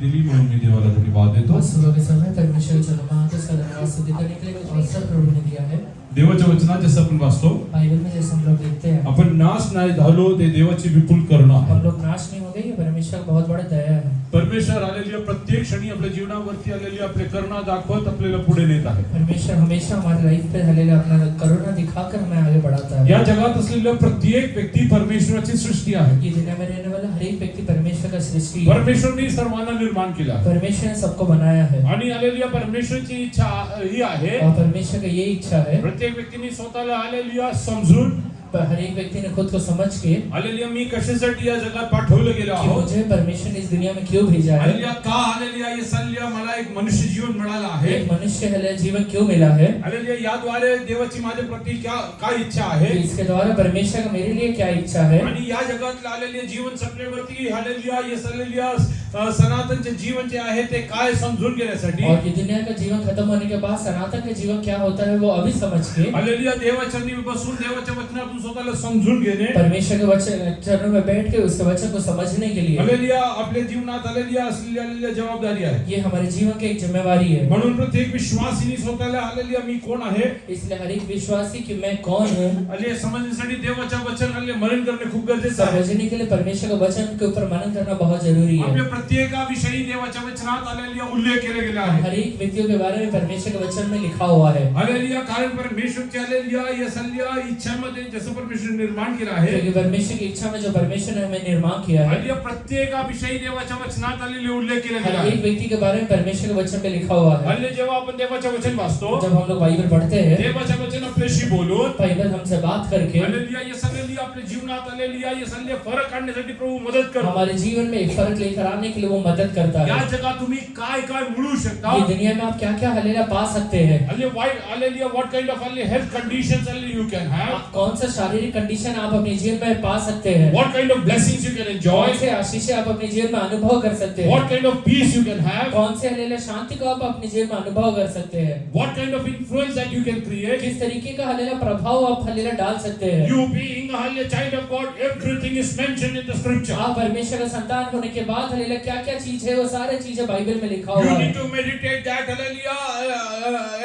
दिली म्हणून मी देवाला धन्यवाद देतो. आज सुबह के समय परमेश्वर के चरणात उसका धन्यवाद स्तुति करने के लिए एक अवसर प्रभु ने दिया है. देवाच्या वचनात जसं आपण वाचतो, बाइबल में जैसे हम लोग देखते हैं, आपण नाश नाही झालो ते देवाची विपुल करुणा हम आहे. लोग नाश नहीं हो गए, ये परमेश्वर का बहुत बड़ा दया है. परमेश्वर आलेली प्रत्येक क्षणी आपल्या जीवनावरती आलेली आपले करुणा दाखवत आपल्याला पुढे नेत आहे. परमेश्वर हमेशा हमारे लाइफ पे हलेला अपना करुणा दिखाकर हमें आगे बढ़ाता है. या जगात असलेला प्रत्येक व्यक्ती परमेश्वराची सृष्टी आहे. ये दुनिया में रहने वाला हर एक व्यक्ती परमेश्वर का सृष्टि है. परमेश्वरने सर्वांना निर्माण केला आहे. परमेश्वर ने सबको बनाया है आणि आलेली परमेश्वराची इच्छा ही आहे, और परमेश्वर का ये इच्छा है, प्रत्येक व्यक्तीने स्वतःला आलेली समजून, हर एक व्यक्ति ने खुद को समझ के, आलेली मी कशासाठी या जगात पाठवलं गेलो कि आहोत, मुझे परमेश्वर ने इस दुनिया में क्यों भेजा है, आलेली का आलेली ये सल्ल्या मला एक मनुष्य जीवन मिळाला आहे, एक मनुष्य है जीवन क्यों मिला है, आलेली याद्वारे देवाची माझ्या प्रति काय इच्छा आहे, इसके द्वारा परमेश्वर का मेरे लिए क्या इच्छा है, आणि या जगात आलेली जीवन सप्लेवरती आलेली ये सल्ल्या सनातनचे जीवन जे आहे ते काय समजून घेण्यासाठी, और ये दुनिया का जीवन खत्म होने के बाद सनातन का जीवन क्या होता है वो अभी समझ के, आलेली देवाच्या चरणी बसून देवाच्या वचनातून स्वतःला समजून घेणे, परमेश्वर के वचन चरणों में बैठ के उसके वचन को समझने के लिए, आलेली आपल्या जीवनात आलेली जबाबदारी आहे. ये हमारे जीवन की एक जिम्मेवारी है. म्हणून प्रत्येक विश्वासीनी स्वतःला आलेली मी कोण आहे, इसलिए हर एक विश्वासी कि मैं कौन हूँ, आले समजण्यासाठी देवाच्या वचनाला मनन करणे खूप गरजेचं आहे. समझने के लिए परमेश्वर का वचन के ऊपर मनन करना बहुत जरूरी है. आपल्या प्रत्येकाविषयी देवाच्या वचनात आलेली उल्लेख केला गेला आहे. हर एक व्यक्तियों के बारे में परमेश्वर के वचन में लिखा हुआ है. हालेलुया. कारण परमेश्वरची आलेली या सल्ल्या इच्छामध्ये जसं परमेश्वर निर्माण केलं आहे, क्योंकि परमेश्वर की इच्छा में जो परमेश्वर ने हमें निर्माण किया है, आलेली प्रत्येकाविषयी देवाच्या वचनात आलेले उल्लेख केला गेला हर आहे. एक व्यक्ति के बारे में परमेश्वर के वचन में लिखा हुआ है. आलेली जेव्हा आपण देवाचे वचन वाचतो, जब हम लोग बाइबल पढ़ते हैं, देवाचे वचन आपल्याशी बोलून, बाइबल हमसे बात करके, हालेलुया ये सल्ली आपल्या जीवनात आलेली ये सल्ले फरक आणण्यासाठी प्रभू मदत करतो. हमारे जीवन में एक फर्क लेकर आने के लिए वो मदद करता या है. जगात तुम्ही काय काय मिळू शकता, ये दुनिया में आप क्या क्या हलेला पा सकते हैं, hallelujah what kind of health conditions you can have, कौन सा शारीरिक कंडीशन आप अपने जीवन में पा सकते हैं, what kind of blessings you can enjoy, कौन से आशीष आप अपने जीवन में अनुभव कर सकते हैं, what kind of peace you can have, कौन से हलेला शांति को आप अपने जीवन में अनुभव कर सकते हैं, what kind of influence that you can create, किस तरीके का हलेला प्रभाव आप हलेला डाल सकते हैं. you being a child of God, everything is mentioned in the scripture. आप परमेश्वर का संतान होने के बाद हलेला क्या क्या चीज है वो सारे चीजें बाइबल में लिखा You हुआ need है. to meditate that, hallelujah,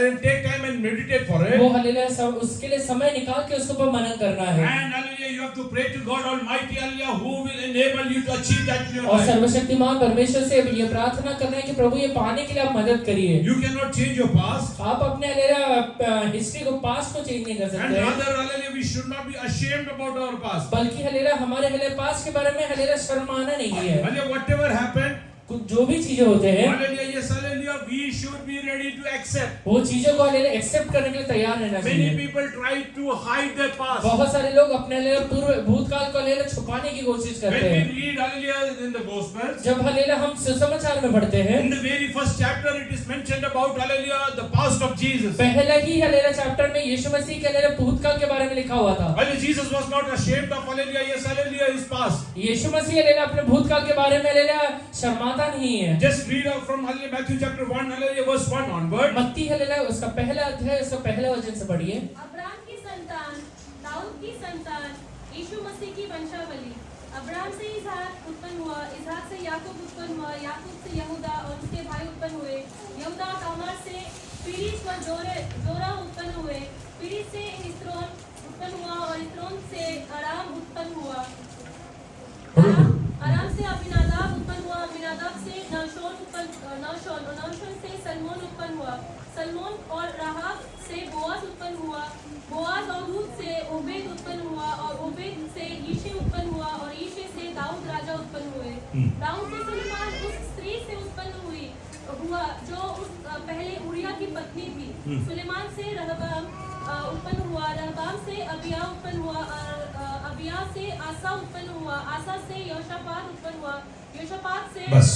and take time and meditate for it. वो हलेला उसके लिए समय निकाल के उसके ऊपर मनन करना है. And hallelujah, you have to pray to God Almighty, hallelujah, who will enable you to achieve that in your और life. सर्वशक्तिमान परमेश्वर से ये प्रार्थना करना है कि प्रभु ये पाने के लिए आप मदद करिए. You cannot change your past. आप अपने हलेला हिस्ट्री को पास्ट को चेंज नहीं कर And सकते. rather, hallelujah, we should not be ashamed about our past. बल्कि हलेला हमारे हले पास्ट के बारे में हलेला शर्माना नहीं है. Hallelujah, whatever happened, कुछ जो भी चीजें होते हैं, hallelujah, yes, hallelujah, we should be ready to accept. वो चीजों को हलेला एक्सेप्ट करने के लिए तैयार रहना Many चाहिए. people try to hide their past. बहुत सारे लोग अपने हलेला पूर्व भूतकाल को हलेला छुपाने की कोशिश When करते we हैं. read, hallelujah, in the Gospels, जब हलेला हम सुसमाचार में पढ़ते हैं, in the very first chapter, it is mentioned about, hallelujah, the past of Jesus. पहले ही हलेला चैप्टर में यीशु मसीह के हलेला भूतकाल के बारे में लिखा हुआ था. Hallelujah, Jesus was not ashamed of, hallelujah, yes, hallelujah, his past. यीशु मसीह हलेला अपने भूतकाल के बारे में हलेला शर्माता नहीं है. Just read out from hallelujah, Matthew chapter 1, hallelujah, verse 1 onward. मत्ती हलेला उसका पहला अध्याय उसका पहला वचन से पढ़िए. अब्राहम की संतान, दाऊद की संतान, यीशु मसीह की वंशावली. अब्राहम से इसहाक उत्पन्न हुआ, इसहाक से याकूब उत्पन्न हुआ, याकूब से यहूदा और उसके भाई उत्पन्न हुए. यहूदा तामार से पीरिस व जोरा उत्पन्न हुए. पीरिस से हिस्रोन उत्पन्न हुआ और हिस्रोन से अराम उत्पन्न हुआ. अराम से अबीनादाब उत्पन्न हुआ. अबीनादाब से नहशोन और नहशोन से सलमोन उत्पन्न हुआ. सलमोन और राहाब से बोआज उत्पन्न हुआ. बोआज और रूत से ओबेद उत्पन्न हुआ और ओबेद से यीशे उत्पन्न हुआ और यीशे से दाऊद राजा उत्पन्न हुए. दाऊद से सुलेमान उस स्त्री से उत्पन्न हुआ जो उस पहले उरिया की पत्नी थी. सुलेमान से रहबाम उत्पन्न हुआ. रहबाम से अबिया उत्पन्न हुआ. अबिया से आसा उत्पन्न हुआ. आसा से योशापात उत्पन्न हुआ. योशापात से बस.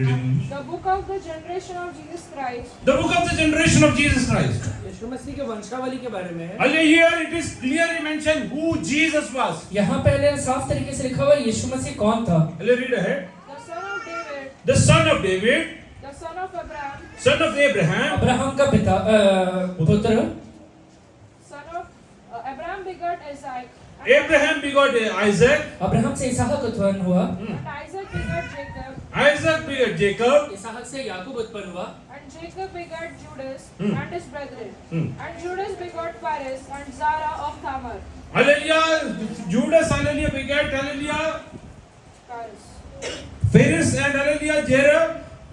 The book of the generation of Jesus Christ. The book of the generation of Jesus Christ. यीशु मसीह के वंशावली के बारे में है. Hallelujah, here it is clearly mentioned who Jesus was. यहाँ पहले साफ तरीके से लिखा हुआ है यीशु मसीह कौन था. Hallelujah, read ahead. The son of David. The son of David, The son of Abraham. son of Abraham. Abraham का पिता पुत्र. Son of Abraham begot Isaac. Abraham begot Isaac. Abraham से इसहाक उत्पन्न हुआ. And Isaac begot Jacob. Isaac begat Jacob. इसहाक से याकूब उत्पन्न हुआ And Jacob begot Judas Hmm. and his brethren. Hmm. And Judas begot Perez and Zara of Tamar. Hallelujah. Judas, hallelujah, begat, hallelujah, Perez. Pharis and hallelujah, Jerah.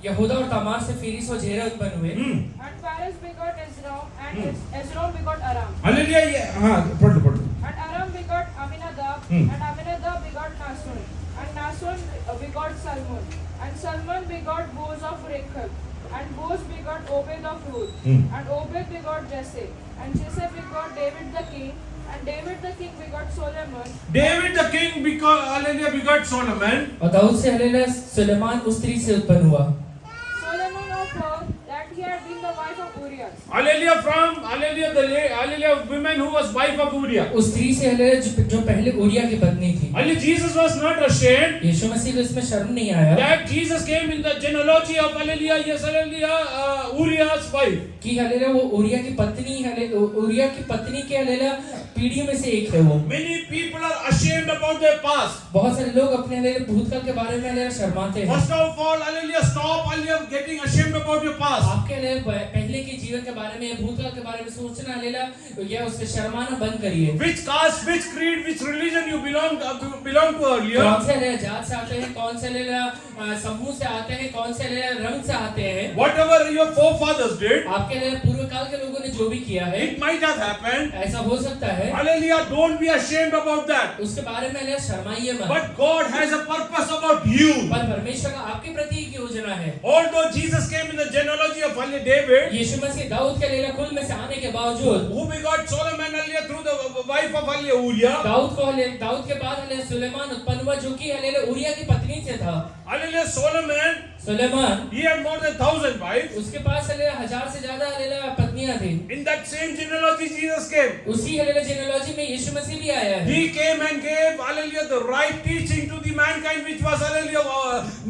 यहूदा और तमार से फिरिस और जेरह उत्पन्न हुए And Perez begot Ezrom, and Ezrom begot Aram. Hallelujah. हाँ, पढ़. And Aram begot Aminadab, Hmm. and Aminadab begot Nason. And Nason begot Salmon. And Salmon begot Boaz of Rechab. And Boaz begot Obed of Ruth. Hmm. And Obed begot Jesse. And Jesse begot David the king. And David the king begot Solomon. David the king hallelujah, begot Solomon. और दाऊद से hallelujah Suleman उस स्त्री से उत्पन्न हुआ Solomon of her that he had been the wife of Uriah. Hallelujah, from hallelujah, women who was wife of Uriah. उस स्त्री से हालेलुया जो पहले उरिया की पत्नी थी Hallelujah, Jesus was not ashamed यीशु मसीह को इसमें शर्म नहीं आया that Jesus came in the genealogy of hallelujah, yes, hallelujah, Uriah's wife. कि हालेलुया वो उरिया की पत्नी के हालेलुया पीढ़ी में से एक है वो Many people are ashamed about their past. बहुत सारे लोग अपने हालेलुया भूतकाल के बारे में हालेलुया शर्माते हैं First of all, hallelujah, stop hallelujah getting ashamed about your past. आपके हालेलुया पहले के जीवन के बारे में भूतकाल के बारे में सोचना हालेलुया या उससे शर्माना बंद करिए Which caste, which creed, which religion you belong to earlier. कौन से हालेलुया जात से आते हैं कौन से हालेलुया समूह से आते हैं कौन से हालेलुया रंग से आते हैं Whatever your forefathers did, आपके हालेलुया पूर्व काल के लोगों ने जो भी किया है it might have happened. ऐसा हो सकता है Hallelujah, don't be ashamed about that. उसके बारे में हालेलुया शर्माइए मत But God has a purpose about you. पर परमेश्वर का आपके प्रति एक योजना है Although Jesus came in the genealogy of hallelujah David, यीशु मसीह दाऊद के हालेलुया कुल में से आने के बावजूद who begot Solomon hallelujah through the wife of hallelujah Uriah. Dawood के बाद हालेलुया सुलेमान उत्पन्न हुआ जो कि हालेलुया उरिया की पत्नी से था Hallelujah, Solomon, Suleman he had more than 1,000 wives. उसके पास हालेलुया 1000 से ज्यादा हालेलुया पत्नियां थी In that same genealogy, Jesus came. उसी हालेलुया जेनेलॉजी में यीशु मसीह भी आया है He came and gave hallelujah the right teaching to the mankind which was hallelujah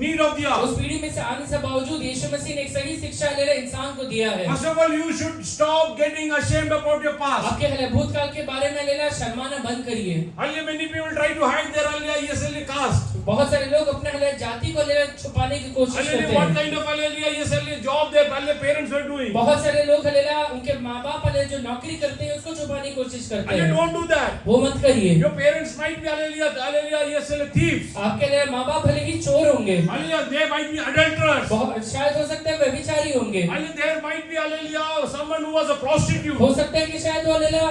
need of the उस hour. पीढ़ी में से आने से बावजूद यीशु मसीह ने एक सही शिक्षा हालेलुया इंसान को दिया है First of all, you should stop getting ashamed about your past. आपके हालेलुया भूतकाल के बारे में हालेलुया शर्माना बंद करिए Hallelujah, many people try to hide their hallelujah yes hallelujah caste. बहुत सारे लोग अपने हालेलुया जाति को हालेलुया छुपाने की कोशिश Hallelujah, करते what हैं kind of hallelujah yes hallelujah job their hallelujah parents were doing. बहुत सारे लोग हालेलुया उनके माँ-बाप हालेलुया जो नौकरी करते हैं उसको छुपाने की कोशिश करते Hallelujah, हैं don't do that. वो मत करिए Your parents might be hallelujah yes hallelujah thieves. आपके हालेलुया माँ-बाप भले ही चोर होंगे Hallelujah, they might be adulterers. बहुत शायद हो सकता है व्यभिचारी होंगे Hallelujah, there might be hallelujah someone who was a prostitute. हो सकता है कि शायद वो हालेलुया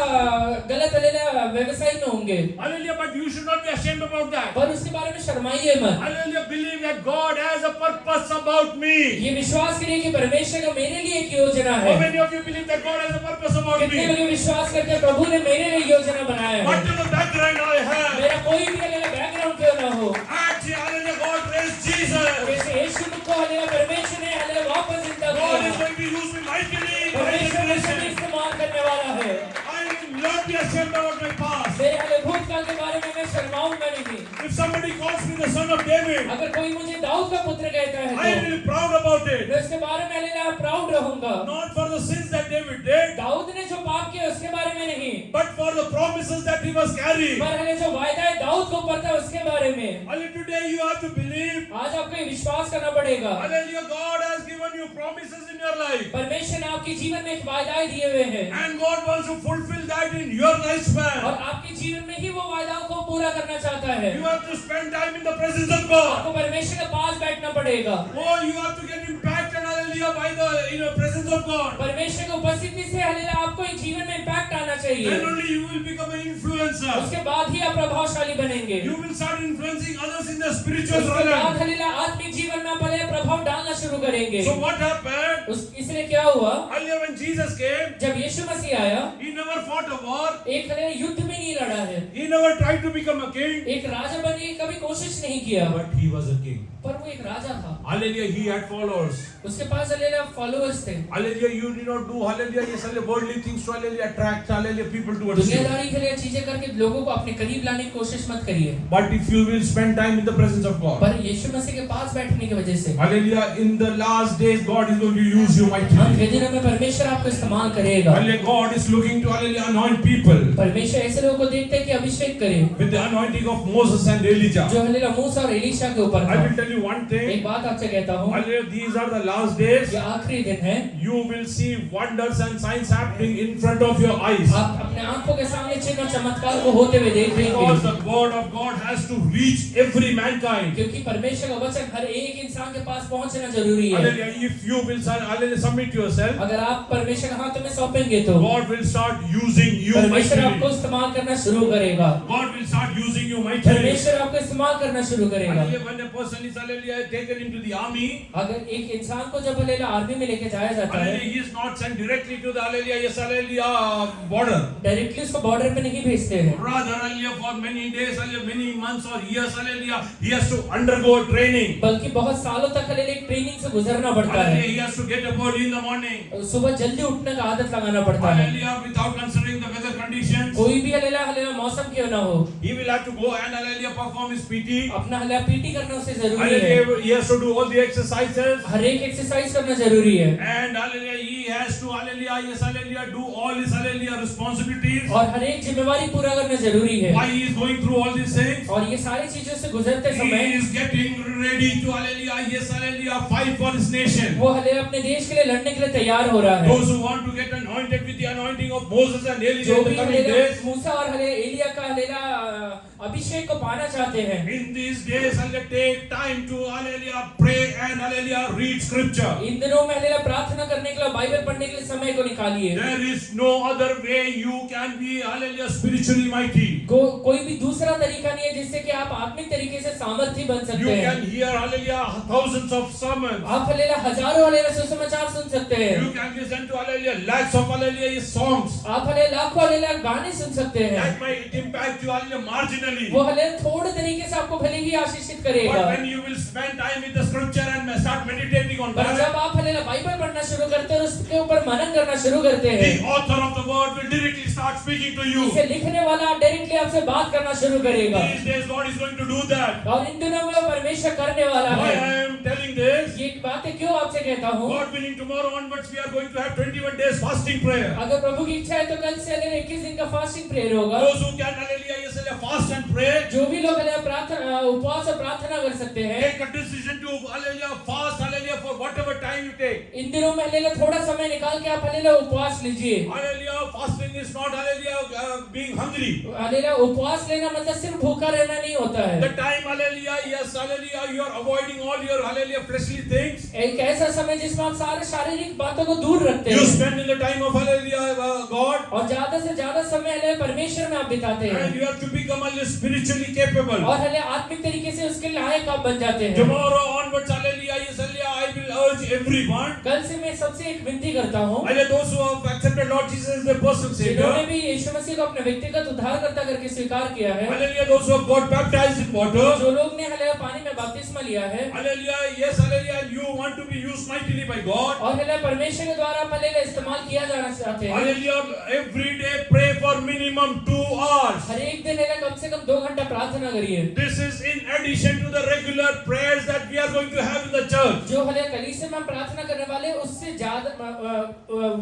गलत हालेलुया व्यवसाय में होंगे Hallelujah, but you should not be ashamed about that. पर उसके बारे में शर्माइए मत Hallelujah, believe that God has a purpose about me. ये विश्वास करिए कि परमेश्वर का मेरे लिए एक योजना How है many of you believe that God has a purpose about कितने me? लोग विश्वास करते हैं प्रभु ने मेरे लिए योजना बनाया है Whatever background I have, मेरा कोई भी हालेलुया बैकग्राउंड क्यों ना हो actually, hallelujah, God raised Jesus. जैसे यीशु को हालेलुया परमेश्वर ने हालेलुया वापस जिंदा God is किया going to use me mightily. by His परमेश्वर ने grace. इस्तेमाल करने वाला है I will not be ashamed about my past. मेरे हालेलुया भूतकाल के बारे में मैं शर्माऊंगा नहीं If somebody calls me the son of David, अगर कोई मुझे दाऊद का पुत्र कहता I है will be proud about it. मैं उसके बारे में हालेलुया प्राउड रहूंगा Not for the sins that David did, दाऊद ने जो पाप किया उसके बारे में नहीं but for the promises that he was carrying. पर हालेलुया जो वायदा है दाऊद को ऊपर था उसके बारे में Hallelujah, today you have to believe. आज आपको ये विश्वास करना पड़ेगा Hallelujah, God has given you promises in your life. परमेश्वर ने आपके जीवन में एक वायदाएं दिए हुए हैं And God wants to fulfill that in your lifespan. और आपके जीवन में ही वो वायदाओं को पूरा करना चाहता है You have to spend time in the presence of God. आपको परमेश्वर के पास बैठना पड़ेगा Oh, you have to get impacted, hallelujah, by the presence of God. परमेश्वर की उपस्थिति से हालेलुया आपको एक जीवन में इम्पैक्ट आना चाहिए Then only you will become an influencer. उसके बाद ही आप प्रभावशाली बनेंगे You will start influencing others in the spiritual उसके बाद realm. हालेलुया आत्मिक जीवन में आप हालेलुया प्रभाव डालना शुरू करेंगे So what happened? इसलिए क्या हुआ Earlier when Jesus came, जब यीशु मसीह आया he never fought a war. एक हालेलुया युद्ध में नहीं लड़ा है He never tried to become a king. एक राजा बनने की कभी कोशिश नहीं किया But he was a king. पर वो एक राजा था Hallelujah, he had followers. उसके पास हालेलुया फॉलोअर्स थे Hallelujah, you did not do hallelujah, yes, hallelujah, worldly things to hallelujah, attract hallelujah people towards you. दुनियादारी के लिए चीजें करके लोगों को अपने करीब लाने की कोशिश मत करिए But if you will spend time in the presence of God, पर यीशु मसीह के पास बैठने की वजह से hallelujah, in in the last days, God is going to use you अंत mightily. के दिनों में परमेश्वर आपको इस्तेमाल करेगा। Hallelujah. God is looking to, hallelujah, anoint people परमेश्वर ऐसे लोगों को देखते हैं कि अभिषेक करे, with the anointing of Moses and Elijah. जो हालेलुया मूसा और एलीशा के ऊपर I था। will tell you one thing. एक बात आपसे कहता हूँ, Hallelujah. These are the last days. ये आखिरी दिन है। You will see wonders and signs happening in front of your eyes. आप अपने आंखों के सामने चिन्ह और चमत्कार को होते हुए देख Because लेंगे, the word of God has to reach every mankind. क्योंकि परमेश्वर का वचन हर एक इंसान के पास पहुंचना जरूरी है। Hallelujah. If you will, hallelujah, submit yourself, अगर आप परमेश्वर के हाथों में सौंपेंगे तो God will start using you परमेश्वर आपको mightily. इस्तेमाल करना शुरू करेगा। God will start using you mightily. परमेश्वर आपको इस्तेमाल करना शुरू करेगा। Hallelujah. When a person is, hallelujah, taken into the army, अगर एक इंसान को जब हालेलुया आर्मी में लेके जाया जाता है, hallelujah, he is not sent directly to the, hallelujah, yes, hallelujah, border. Directly उसको बॉर्डर पे नहीं भेजते हैं। Rather, hallelujah, for many days, hallelujah, many months or years, hallelujah, he has to undergo training. बल्कि बहुत सालों तक हालेलुया एक ट्रेनिंग से गुजरना पड़ता Hallelujah, है। he has to get up early in the morning. सुबह जल्दी उठने का आदत लगाना पड़ता है। Hallelujah, without considering the weather conditions. कोई भी हालेलुया हालेलुया मौसम क्यों ना हो, He will have to go and, hallelujah, perform his PT. अपना हालेलुया पीटी करना उसे जरूरी है। Hallelujah, he has to do all the exercises. हर एक एक्सरसाइज करना जरूरी है। And, hallelujah, he has to, hallelujah, yes, hallelujah, do all his, hallelujah, responsibilities. और हर एक जिम्मेवारी पूरा करना जरूरी है। Why he is going through all these things? और ये सारी चीजों से गुजरते He समय is getting ready to, hallelujah, yes, hallelujah, fight for his nation. वो हालेलुया अपने देश के लिए लड़ने के लिए तैयार हो रहा है। Those who want to get anointed with the anointing of Moses and Elijah जो in भी the coming हालेलुया days. मूसा और हालेलुया एलिया का हालेलुया अभिषेक को पाना चाहते हैं, In these days, hallelujah, take time to, hallelujah, pray and, hallelujah, read scripture. इन दिनों में हालेलुया प्रार्थना करने के लिए, बाइबल पढ़ने के लिए समय को निकालिए। There is no other way you can be, hallelujah, spiritually mighty. कोई भी दूसरा तरीका नहीं है जिससे कि आप आत्मिक तरीके से सामर्थ्य बन You सकते हैं। can hear, hallelujah, thousands of sermons. आप हालेलुया हजारों हालेलुया सुसमाचार सुन सकते हैं। You can listen to, hallelujah, lakhs of, hallelujah, songs. आप हालेलुया लाखों हालेलुया गाने सुन सकते हैं। That might impact you, hallelujah, marginally. वो हालेलुया थोड़े तरीके से आपको भले ही आशीषित But करेगा, when you will spend time with the scripture and start meditating on पर that, जब आप हालेलुया बाइबल पढ़ना शुरू करते हैं और उसके ऊपर मनन करना शुरू करते हैं, the author of the word will directly start speaking to you. इसे लिखने वाला डायरेक्टली आपसे बात करना शुरू करेगा। These days, God is going to do that. और इन दिनों में वो परमेश्वर करने वाला Why है। I am telling this? ये बातें क्यों आपसे कहता हूँ? God willing, tomorrow onwards, we are going to have 21 days fasting prayer. अगर प्रभु की इच्छा है तो कल से हालेलुया 21 दिन का फास्टिंग प्रेयर होगा। Those who can, hallelujah, yes, hallelujah, fast and pray, जो भी लोग हालेलुया प्रार्थना उपवास और प्रार्थना कर सकते हैं, take a decision to, hallelujah, fast, hallelujah, for whatever time you take. इन दिनों में हालेलुया थोड़ा समय निकाल के आप हालेलुया उपवास लीजिए। Hallelujah, fasting is not, hallelujah, being hungry. Hallelujah उपवास लेना मतलब सिर्फ भूखा रहना नहीं होता है। The time, hallelujah, yes, hallelujah, you are avoiding all your, hallelujah, fleshly things. एक ऐसा समय जिसमें आप सारे शारीरिक बातों को दूर रखते You हैं spend in the time of, hallelujah, God. और ज्यादा से ज्यादा समय हालेलुया परमेश्वर में आप बिताते हैं And you have to become, hallelujah, spiritually capable. और हालेलुया आत्मिक तरीके से उसके लायक आप बन जाते हैं। Tomorrow onwards, hallelujah, yes, hallelujah, I will urge everyone. कल से मैं सबसे एक विनती करता हूँ, Hallelujah, those who have accepted Lord Jesus as their personal जिन्होंने Savior. भी यीशु मसीह को अपने व्यक्तिगत उद्धारकर्ता करके स्वीकार किया है, Hallelujah, those who have got baptized in water. जो लोग ने हालेलुया पानी में बपतिस्मा लिया है Hallelujah, yes, hallelujah, and you want to be used mightily by God. और हालेलुया परमेश्वर के द्वारा आप हालेलुया इस्तेमाल किया जाना चाहते हैं, Hallelujah, every day pray for minimum 2 hours. हर एक दिन हालेलुया कम से कम 2 घंटा प्रार्थना करिए। This is in addition to the regular prayers that we are going to have in the church. जो हालेलुया कलीसिया में हम प्रार्थना करने वाले उससे ज्यादा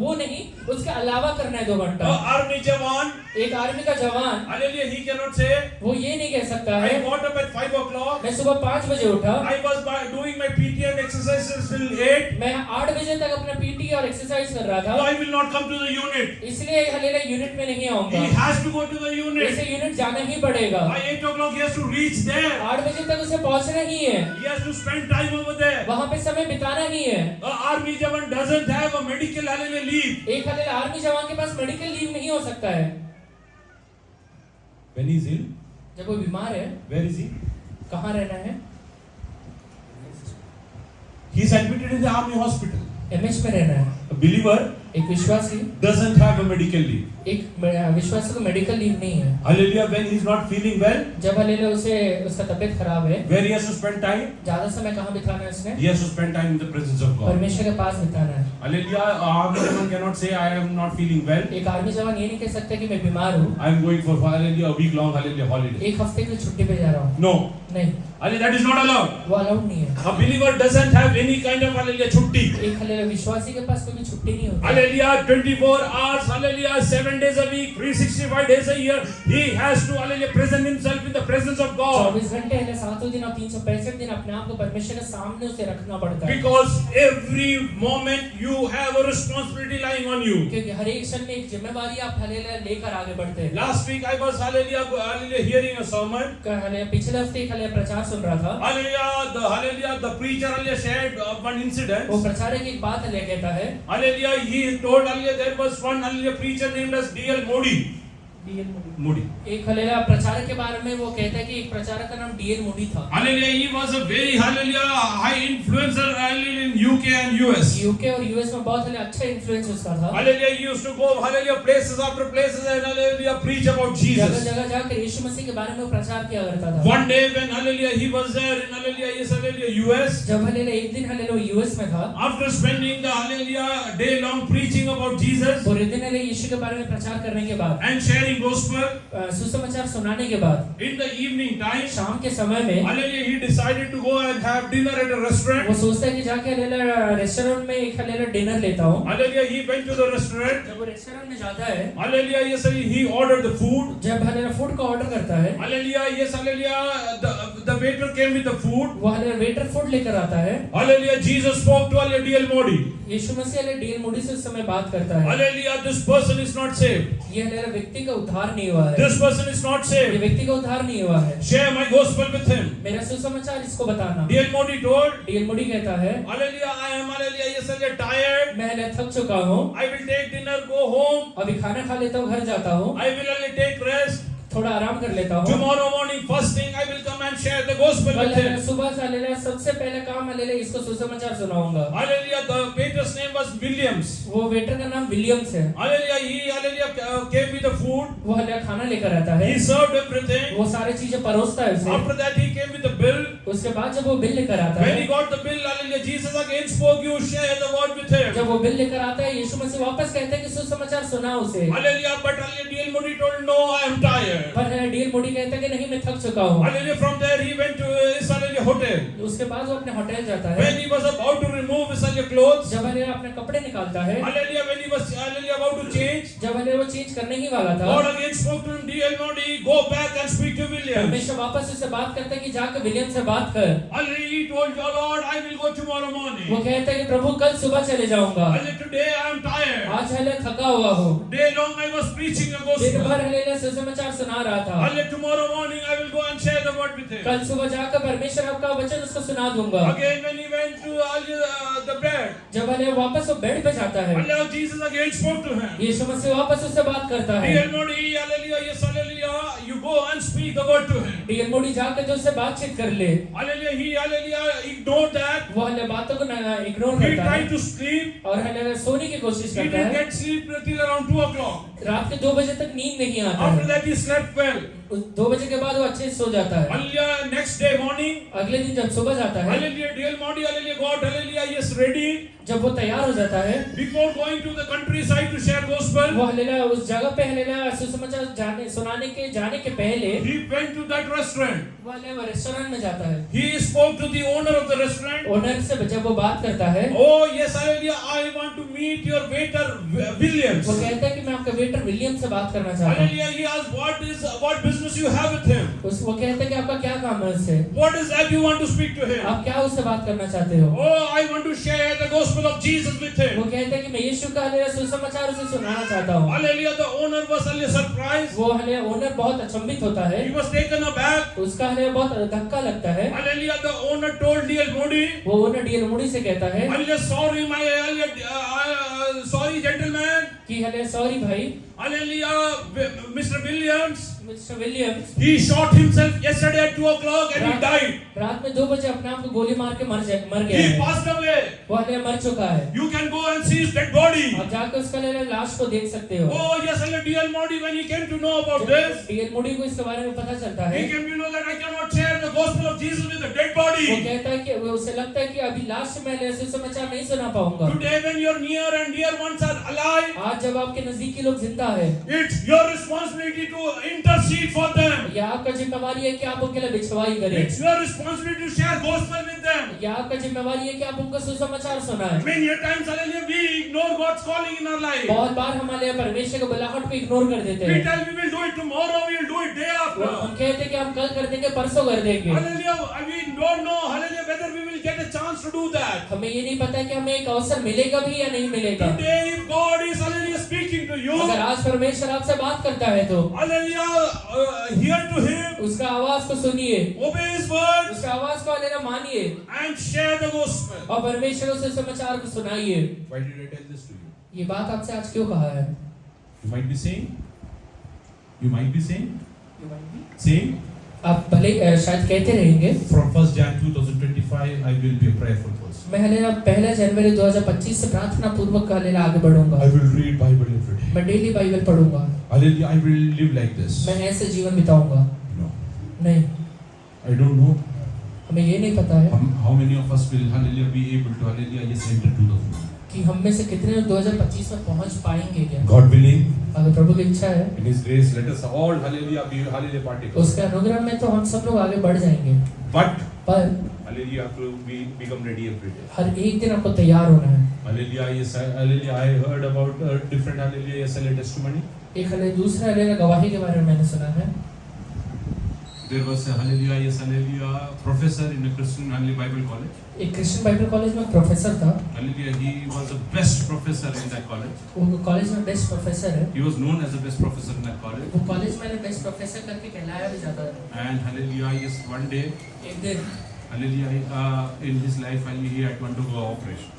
वो नहीं, उसके अलावा करना है 2 घंटा। Army Jawan, एक आर्मी का जवान hallelujah, he cannot say, वो ये नहीं कह सकता I है got up at 5 o'clock. मैं सुबह 5 बजे उठा, I was doing my PT and exercises till 8. मैं 8 बजे तक अपना पीटी और एक्सरसाइज कर रहा So था, I will not come to the unit. इसलिए हालेलुया यूनिट में नहीं आऊंगा। He has to go to the unit. इसे यूनिट जाना ही पड़ेगा। By 8 o'clock he has to reach there. 8 बजे तक उसे पहुंचना ही है, He has to spend time over there. वहां पे समय बिताना ही है। Army Jawan doesn't have a medical, hallelujah, leave. एक हालेलुया आर्मी जवान के पास मेडिकल लीव नहीं हो सकता है। When he is ill, जब वो बीमार है, where is he? कहाँ रहना है? He is admitted in the army hospital. MH में रहना है। A believer एक विश्वासी doesn't have a medical leave. एक विश्वासी को मेडिकल लीव नहीं है। Hallelujah, when he is not feeling well, जब हालेलुया उसे उसका तबीयत खराब है, where he has to spend time? ज्यादा समय कहाँ बिताना है उसने? He has to spend time in the presence of God. परमेश्वर के पास बिताना है। Hallelujah, army Jawan cannot say I am not feeling well. एक आर्मी जवान ये नहीं कह सकता कि मैं बीमार हूँ, I am going for, hallelujah, a week long, hallelujah, holiday. एक हफ्ते की छुट्टी पे जा रहा हूँ। No. नहीं, Hallelujah, that is not allowed. वो अलाउड नहीं है। A believer doesn't have any kind of hallelujah छुट्टी। एक हालेलुया विश्वासी के पास कोई भी छुट्टी नहीं होती। Hallelujah, 24 hours, hallelujah, 7 days a week, 365 days a year, he has to hallelujah present himself in the presence of God. 24 घंटे है, 7 दिन और 365 दिन अपने आप को परमेश्वर के सामने उसे रखना पड़ता है। Because every moment you have a responsibility lying on you. क्योंकि हर एक क्षण में एक जिम्मेवारी आप हालेलुया लेकर आगे बढ़ते हैं। Last week I was hallelujah hearing a sermon. पिछले हफ्ते एक हालेलुया प्रचार सुन रहा था। Hallelujah, the preacher hallelujah shared one incident. वो प्रचारक एक बात हालेलुया कहता है। Hallelujah, he told hallelujah there was one hallelujah preacher named as D.L. Modi. Moody. एक हालेलुया प्रचारक के बारे में वो कहता है कि एक प्रचारक का नाम D.L. मोडी था। Hallelujah, he was a very hallelujah high influencer hallelujah in UK and US. UK और यूएस में बहुत हालेलुया अच्छा इन्फ्लुएंस उसका था। Hallelujah, he used to go hallelujah places after places and hallelujah preach about Jesus. जगह-जगह जाकर यीशु मसीह के बारे में वो प्रचार किया करता था। One day when hallelujah he was there in hallelujah yes hallelujah US. जब हालेलुया एक दिन हालेलुया यूएस में था। After spending the hallelujah day long preaching about Jesus. पूरे दिन हालेलुया यीशु के बारे में प्रचार करने के बाद And sharing gospel. सुसमाचार सुनाने के बाद In the evening time, शाम के समय में hallelujah, he decided to go and have dinner at a restaurant. वो सोचता है कि जाके हालेलुया रेस्टोरेंट में एक हालेलुया डिनर लेता हूँ। Hallelujah, he went to the restaurant. जब वो रेस्टोरेंट में जाता है, Hallelujah, yes, he ordered the food. जब हालेलुया फूड का ऑर्डर करता है, Hallelujah, yes, hallelujah, the waiter came with the food. वो हालेलुया वेटर फूड लेकर आता है। Hallelujah, Jesus spoke to hallelujah D.L. Modi. यीशु मसीह हालेलुया D.L. मोडी से उस समय बात करता है। Hallelujah, this person is not saved. ये हालेलुया व्यक्ति का उद्धार नहीं हुआ है। This person is not ये saved. व्यक्ति का उद्धार नहीं हुआ है। Share my gospel with him. मेरा सुसमाचार इसको बताना। D.L. Modi told, D.L. मोडी कहता है, Hallelujah, I am hallelujah, yes, hallelujah, tired. मैं हालेलुया थक चुका हूँ। I will take dinner, go home. अभी खाना खा लेता हूँ, घर जाता हूँ। I will hallelujah take rest. थोड़ा आराम कर लेता हूँ। Tomorrow morning, first thing, I will come and share the gospel कल with him. सुबह से हालेलुया सबसे पहले काम हालेलुया इसको सुसमाचार सुनाऊंगा। Hallelujah, the waiter's name was Williams. वो वेटर का नाम विलियम्स है। Hallelujah, he hallelujah came with the food. वो हालेलुया खाना लेकर आता है। He served everything. वो सारी चीजें परोसता है उसे। After that, he came with the bill. उसके बाद जब वो बिल लेकर आता When है, he got the bill, hallelujah, Jesus again spoke, you share the word with him. जब वो बिल लेकर आता है, यीशु मसीह वापस कहते हैं कि सुसमाचार सुना उसे। Hallelujah, but hallelujah, D.L. Modi told, no, I am tired. पर D.L. मोडी कहता है कि नहीं मैं थक चुका हूँ। Hallelujah, from there he went to his hallelujah hotel. उसके बाद वो अपने होटल जाता है। When he was about to remove his hallelujah clothes, जब हालेलुया अपने कपड़े निकालता है, hallelujah, when he was hallelujah about to change, जब हालेलुया वो चेंज करने ही वाला था, God again spoke to him, D.L. Modi, go back and speak to Williams. परमेश्वर वापस उससे बात करता है कि जाकर विलियम से बात कर। Hallelujah, he told, oh Lord, I will go tomorrow morning. वो कहता है कि प्रभु कल सुबह चले जाऊंगा। Hallelujah, today I am tired. आज हालेलुया थका हुआ हूँ। Day long I was preaching the दिन gospel. भर हालेलुया सुसमाचार सुना रहा था। Hallelujah, tomorrow morning I will go and share the word with him. कल सुबह जाकर परमेश्वर आपका वचन उसको सुना दूंगा। Again when he went to the bed, जब हालेलुया वापस वो बेड पे जाता है, hallelujah, Jesus again spoke to him. यीशु मसीह वापस उससे बात करता है। D.L. Modi, hallelujah, yes, hallelujah, you go and speak the word to him. D.L. मोडी जाकर जो उससे बातचीत कर ले, Hallelujah, he hallelujah ignored that. वो हालेलुया बातों को इग्नोर He करता है tried to sleep. और हालेलुया सोने की कोशिश He करता didn't है। get sleep till around 2 o'clock. रात के 2 बजे तक नींद नहीं आता After है। that he slept well. 2 बजे के बाद वो अच्छे से सो जाता है। Hallelujah, next day morning, अगले दिन जब सुबह जाता है, hallelujah, D.L. Modi, hallelujah, got hallelujah, yes, ready. जब वो तैयार हो जाता है, Before going to the countryside to share gospel, वो हालेलुया उस जगह पे हालेलुया सुसमाचार सुनाने के जाने के पहले he went to that restaurant. वो हालेलुया रेस्टोरेंट में जाता है। He spoke to the owner of the restaurant. Owner से जब वो बात करता है, Oh yes, hallelujah, I want to meet your waiter Williams. वो कहता है कि मैं आपका वेटर विलियम से बात करना चाहता हूँ। Hallelujah, he asked what business you have with him. वो कहता है कि आपका क्या काम है उससे? What is that you want to speak to him? आप क्या उससे बात करना चाहते हो? Oh, I want to share the gospel of Jesus with him. वो कहता है कि मैं यीशु का हालेलुया सुसमाचार उसे सुनाना चाहता हूँ। Hallelujah, the owner was hallelujah surprised. वो हालेलुया ओनर बहुत अचंभित होता है, He was taken aback. उसका हालेलुया बहुत धक्का लगता है। Hallelujah, the owner told D.L. Modi, वो ओनर D.L. मोडी से कहता है hallelujah, sorry, sorry, gentleman. कि हालेलुया सॉरी भाई, Hallelujah, Mr. Williams, mister Williams he shot himself yesterday at 2 o'clock and he died. रात में 2 बजे अपने आप को गोली मार के मर गया He है। passed away. वो हालेलुया मर चुका है। You can go and see his dead body. आप जाकर उसका हालेलुया लाश को देख सकते हो। Oh yes, hallelujah, D.L. Modi, when he came to know about this, D.L. मोडी को इसके बारे में पता चलता है। he came to know that I cannot share the gospel of Jesus with a dead वो body. कहता है कि उसे लगता है कि अभी लाश में ऐसे समाचार नहीं सुना पाऊंगा। Today when your near and dear ones are alive, आज जब आपके नजदीकी लोग जिंदा है, it's your responsibility to enter intercede for them. ये आपका जिम्मेवारी है कि आप उनके लिए बिछवाई करें। It's your responsibility to share gospel with them. ये आपका जिम्मेवारी है कि आप उनको सुसमाचार सुनाएं। Many a times, hallelujah, we ignore God's calling in our life. बहुत बार हमारे परमेश्वर के बुलाहट को इग्नोर कर देते We हैं। tell we will do it tomorrow, we will do it day after. हम कहते हैं कि हम कल कर देंगे, परसों कर देंगे। Hallelujah, we don't know, hallelujah, whether we will get a chance to do that. हमें ये नहीं पता कि हमें एक अवसर मिलेगा भी या नहीं मिलेगा। Today, if God is, hallelujah, speaking to you, अगर आज परमेश्वर आपसे बात करता है तो hallelujah, hear to Him, उसका आवाज को सुनिए, obey His word, उसका आवाज को लेना मानिए and share the gospel. और परमेश्वर से समाचार को सुनाइए। Why did I tell this to you? ये बात आपसे आज क्यों कहा है? You might be saying, saying, आप भले शायद कहते रहेंगे from 1st Jan 2025, I will be a prayerful person. मैं हले 1 जनवरी 2025 से प्रार्थना पूर्वक हले आगे बढ़ूंगा। I will read Bible every day. मैं डेली बाइबल पढ़ूंगा। Hallelujah, I will live like this. मैं ऐसे जीवन बिताऊंगा। No, नहीं, I don't know हमें ये नहीं पता है how many of us will, hallelujah, be able to, hallelujah, yes, enter 2025. कि हम में से कितने 2025 में पहुंच पाएंगे क्या। God willing, अगर प्रभु की इच्छा है, in His grace, let us all, hallelujah, be, hallelujah, partakers. उसके अनुग्रह में तो हम सब लोग आगे बढ़ जाएंगे। But, पर hallelujah, have to become ready every day. हर एक दिन आपको तैयार होना है। Hallelujah, yes, hallelujah, I heard about different, hallelujah, yes, testimony. एक हले दूसरा हले गवाही के बारे में मैंने सुना है। There was a, hallelujah, yes, hallelujah, professor in a Christian, hallelujah, Bible college. एक क्रिश्चियन बाइबल कॉलेज में प्रोफेसर था। Hallelujah, he was the best professor in that college. वो कॉलेज में बेस्ट प्रोफेसर है। He was known as the best professor in that college. वो college में best professor करके कहलाया भी जाता है। And hallelujah, yes, one day, एक दिन hallelujah, in his life, hallelujah, he had to undergo operation.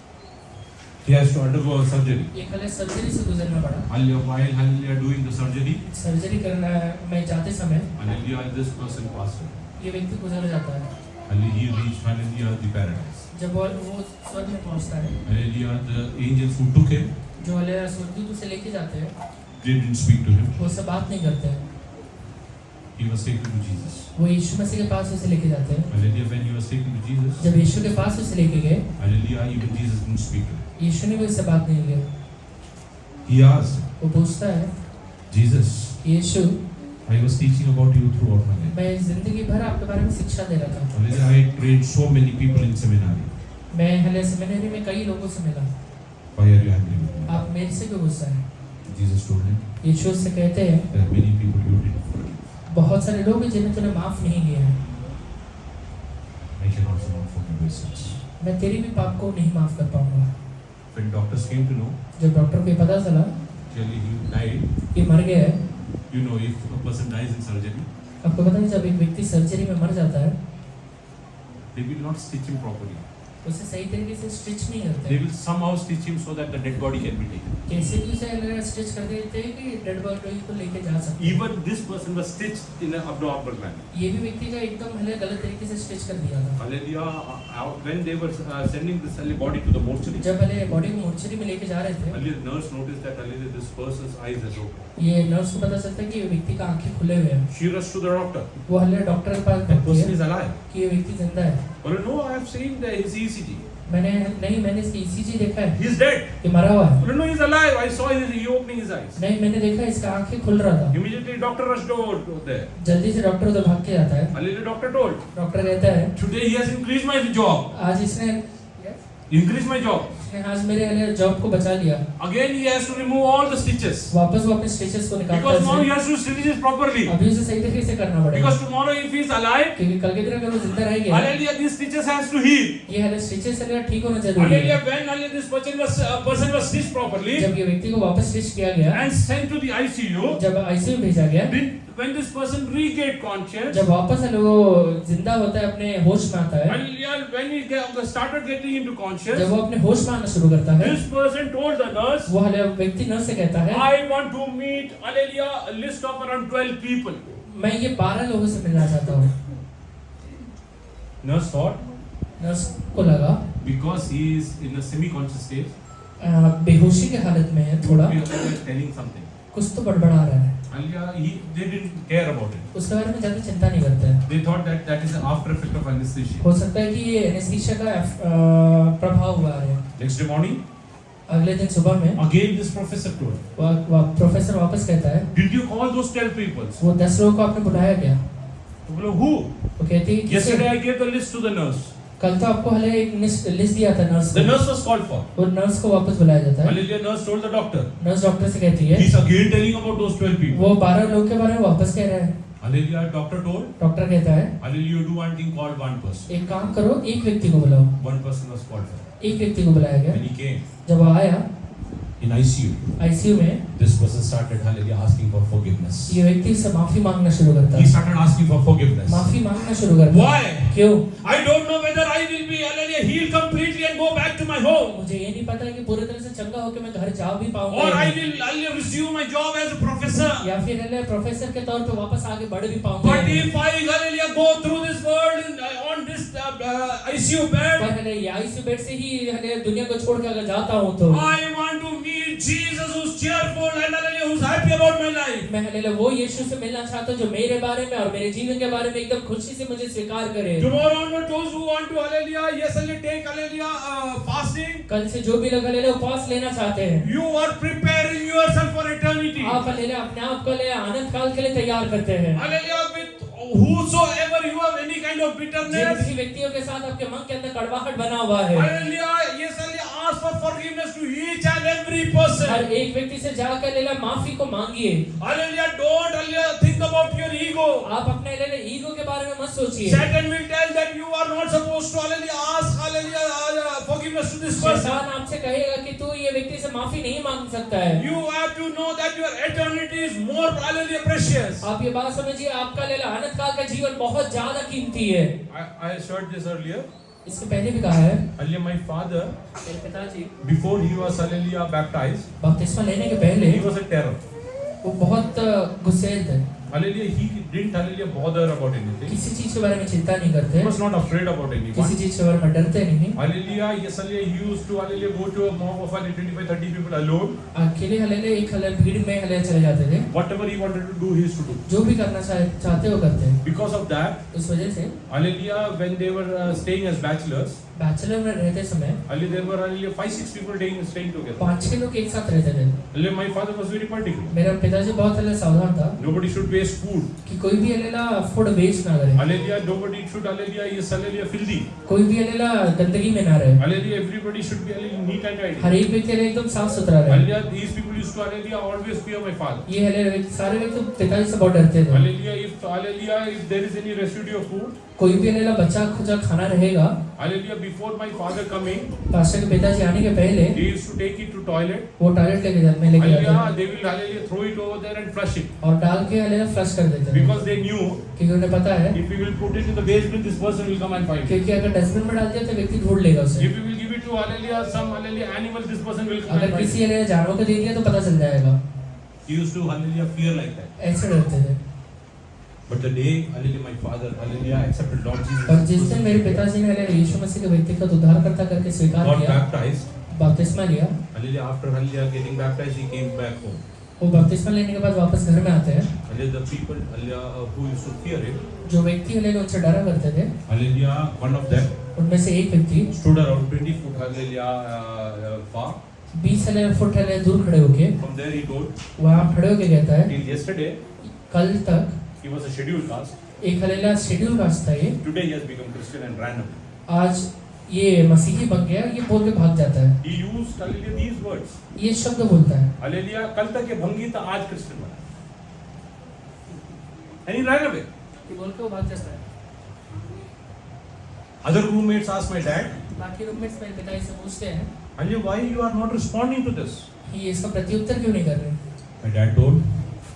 He has to undergo a surgery. एक हले सर्जरी से गुजरना पड़ा। Hallelujah, while, hallelujah, doing the surgery, surgery करना में जाते समय hallelujah, this person passed away. ये व्यक्ति गुजर जाता है। Hallelujah, he reached, hallelujah, the paradise. जब वो स्वर्ग में पहुंचता है, Hallelujah, the angels who took him, जो हले स्वर्गदूत उसे लेके जाते हैं, they didn't speak to him. वो उससे बात नहीं करते हैं। He was taken to Jesus. वो यीशु मसीह के पास उसे लेके जाते हैं। Hallelujah, when he was taken to Jesus, जब यीशु के पास उसे लेके गए, hallelujah, even Jesus didn't speak to him. यीशु ने भी उससे बात नहीं की। He asked, वो पूछता है, Jesus, Yeshu, I was teaching about you throughout my life. मैं जिंदगी भर आपके बारे में शिक्षा दे रहा था। Hallelujah, I trained so many people in seminary. मैं हले सेमिनरी में कई लोगों से मिला। Why are you angry with me? आप मेरे से क्यों गुस्सा है? Jesus told him, यीशु से कहते हैं, there are many people you didn't forgive. बहुत सारे लोग हैं जिन्हें तूने माफ नहीं किया है। I can also not forgive your sins. मैं तेरी भी पाप को नहीं माफ कर पाऊंगा। When doctors came to know, जब डॉक्टर को ये पता चला clearly he died. कि मर गया है, You know, if a person dies in surgery, आपको पता है जब एक व्यक्ति सर्जरी में मर जाता है, they will not stitch him properly. उसे सही तरीके से स्टिच नहीं They करते। will somehow stitch him so that the dead body can be taken. कैसे भी उसे स्टिच कर देते हैं कि डेड बॉडी को लेके जा सकते हैं। Even this person was stitched in an abnormal manner. ये भी व्यक्ति का एकदम हले गलत तरीके से स्टिच कर दिया था। Hallelujah. When they were sending this body to the mortuary, जब हले बॉडी को मोर्चरी में लेके जा रहे थे, hallelujah, nurse noticed that hallelujah, this person's eyes are open. ये नर्स को पता चलता है कि ये व्यक्ति का आंखें खुले हुए हैं। She rushed to the doctor. वो हले डॉक्टर के पास That पहुंची person है is alive. कि ये व्यक्ति जिंदा है। Well, no, I have seen his ECG. मैंने इसकी ECG देखा है, He's dead. ये मरा हुआ है। Well, no, he's alive. I saw he opening his eyes. नहीं, मैंने देखा इसका आंखें खुल रहा था। Immediately, doctor rushed over there. जल्दी से डॉक्टर उधर भाग के जाता है। Hallelujah, doctor told. डॉक्टर कहता है, Today he has increased my job. आज इसने Increased my job. आज मेरे हले जॉब को बचा लिया। Again, he has to remove all the stitches. वापस वो अपने स्टिचेस को निकालता Because now he है। has to stitch it properly. अभी उसे सही तरीके से करना पड़ेगा। Because tomorrow, if he is alive, क्योंकि कल के दिन अगर वो जिंदा रह गया, hallelujah, these stitches has to heal. ये हले स्टिचेस से ठीक होना जरूरी है। Hallelujah, when hallelujah, this person was stitched properly जब ये व्यक्ति को वापस स्टिच किया गया, and sent to the ICU, जब आईसीयू भेजा गया, when this person regained conscience, जब वापस हले वो जिंदा होता है, अपने होश में आता है, hallelujah, when he started getting into जब conscience, वो अपने होश में आना शुरू करता है, this person told the nurse, वो हले व्यक्ति नर्स से कहता है, I want to meet, hallelujah, a list of around 12 people. मैं ये 12 लोगों से मिलना चाहता हूँ। Nurse thought, नर्स को लगा because he is in a semi-conscious state, बेहोशी की हालत में है थोड़ा, we are telling something. कुछ तो बड़बड़ा रहा है। Hallelujah, they didn't care about it. उसके बारे में ज्यादा चिंता नहीं करते हैं। They thought that that is an after effect of anesthesia. हो सकता है कि ये एनेस्थीसिया का प्रभाव हुआ है। Next day morning, अगले दिन सुबह में again this professor told, professor वापस कहता है, did you call those 12 people? वो 10 लोगों को आपने बुलाया क्या? तो बोलो, who? वो कहती है, Yesterday I gave the list to the nurse. कल तो आपको हले एक लिस्ट दिया था नर्स The को, nurse was called for. और नर्स को वापस बुलाया जाता है। Hallelujah, nurse told the doctor. Nurse doctor से कहती है, He's again telling about those 12 people. वो 12 लोगों के बारे में वापस कह रहा है। Hallelujah, doctor told. डॉक्टर कहता है, Hallelujah, you do one thing, call one person. एक काम करो, एक व्यक्ति को बुलाओ। One person was called for. एक व्यक्ति को बुलाया गया। When he came जब वो आया in ICU, आईसीयू में, this person started, hallelujah, asking for forgiveness. ये व्यक्ति से माफी मांगना शुरू करता He है। started asking for forgiveness. माफी मांगना शुरू करता है। Why? क्यों? I don't know whether I will be, hallelujah, healed completely and go back to my home. मुझे ये नहीं पता कि पूरी तरह से चंगा होकर मैं घर जा भी Or पाऊंगा, I will, hallelujah, resume my job as a professor. या फिर हले प्रोफेसर के तौर पे वापस आगे बढ़ भी पाऊंगा। But if I, hallelujah, go through this world on this ICU bed, पर हले ये आईसीयू बेड से ही हले दुनिया को छोड़ के अगर जाता हूँ तो I want to meet Jesus who's cheerful and, hallelujah, who's happy about my life. मैं हले वो यीशु से मिलना चाहता हूँ जो मेरे बारे में और मेरे जीवन के बारे में एकदम खुशी से मुझे स्वीकार करे। Tomorrow onward, those who want to, hallelujah, yes, hallelujah, take, hallelujah, fasting, कल से जो भी लोग हले उपवास लेना चाहते हैं, you are preparing yourself for eternity. आप हले अपने आप को ले आनंद काल के लिए तैयार करते हैं। Hallelujah, with whosoever you have any kind of Jin bitterness, भी व्यक्तियों के साथ आपके मन के अंदर कड़वाहट बना हुआ है, hallelujah, yes, hallelujah, ask for forgiveness to each and every person. हर एक व्यक्ति से जाकर लेला माफी को मांगिए। Hallelujah, don't, hallelujah, think about your ego. आप अपने लेले ईगो के बारे में मत सोचिए। Satan will tell that you are not supposed to, hallelujah, ask, hallelujah, forgiveness to this person. शैतान आपसे कहेगा कि तू ये व्यक्ति से माफी नहीं मांग सकता है। You have to know that your eternity is more, hallelujah, precious. आप ये बात समझिए, आपका लेला अनंत काल का जीवन बहुत ज्यादा कीमती है। I shared this earlier. इसके पहले भी कहा है, Hallelujah, my father, मेरे पिताजी before he was, hallelujah, baptized, बपतिस्मा लेने के पहले he was a terror. वो बहुत गुस्सेल थे, Hallelujah, he didn't, hallelujah, bother about anything. किसी चीज के बारे में चिंता नहीं करते, He was not afraid about anyone. किसी चीज के बारे में डरते नहीं। Hallelujah, yes, hallelujah, he used to, hallelujah, go to a mob of, hallelujah, 25-30 people alone. अकेले हलेले एक हले भीड़ में हले चले जाते थे, Whatever he wanted to do, he used to do. जो भी करना चाहते वो करते। Because of that, उस वजह से hallelujah, when they were staying as bachelors, bachelor में रहते समय hallelujah, there were, hallelujah, 5-6 people staying together. 5-6 लोग एक साथ रहते थे। Hallelujah, my father was very particular. मेरा पिताजी बहुत हले सावधान था Nobody should waste food. कि कोई भी हलेला फूड वेस्ट ना करे, Hallelujah, nobody should, hallelujah, yes, hallelujah, filthy. कोई भी हलेला गंदगी में ना रहे, Hallelujah, everybody should be, hallelujah, neat and tidy. हर एक व्यक्ति हले एकदम साफ सुथरा रहे। Hallelujah, these people used to, hallelujah, always fear my father. ये हले सारे व्यक्ति पिताजी से बहुत डरते थे। Hallelujah, if there is any residue of food, कोई भी हलेला बच्चा खुद खाना रहेगा, hallelujah, before my father coming, pastor के पिताजी आने के पहले they used to take it to toilet. वो टॉयलेट लेके जाते Hallelujah, they will, hallelujah, throw it over there and flush it. और डाल के हलेला फ्लश कर देते थे, Because they knew क्योंकि उन्हें पता है if we will put it in the basement, this person will come and find it. क्योंकि अगर डस्टबिन में डाल दिया तो व्यक्ति ढूंढ लेगा उसे, If we will give it to, hallelujah, some, hallelujah, animal, this person will come and अगर find किसी it. हलेला जानवर को दे दिया तो पता चल जाएगा। He used to, hallelujah, fear like that. ऐसे डरते थे। But the day, hallelujah, my father, hallelujah, accepted Lord और जिस Jesus, दिन मेरे पिताजी ने हलेला यीशु मसीह के व्यक्तिगत उद्धारकर्ता करके स्वीकार got किया, baptized. बपतिस्मा लिया, Hallelujah, after, hallelujah, getting baptized, he came back home. वो बपतिस्मा लेने के बाद वापस घर में आते हैं। Hallelujah, the people, hallelujah, who used to fear him, जो व्यक्ति हलेला उनसे डरा करते थे, hallelujah, one of them उनमें से एक व्यक्ति stood around 20 foot, hallelujah, far. 20 हलेला foot हलेला दूर खड़े होके From there he told, वहाँ खड़े होके कहता है, till yesterday, कल तक he was a scheduled caste. एक हलेला शेड्यूल कास्ट था ये, Today he has become Christian and ran away. आज ये मसीही बन गया, ये बोल के भाग जाता है। He used, hallelujah, these words. ये शब्द बोलता है, Hallelujah, कल तक ये भंगी था, आज Christian बना. And he ran away. ये बोल के वो भाग जाता है। Other roommates asked my dad, बाकी रूममेट्स मेरे पिताजी से पूछते हैं Hallelujah, why you are not responding to this? कि इसका प्रत्युत्तर क्यों नहीं कर रहे। My dad told,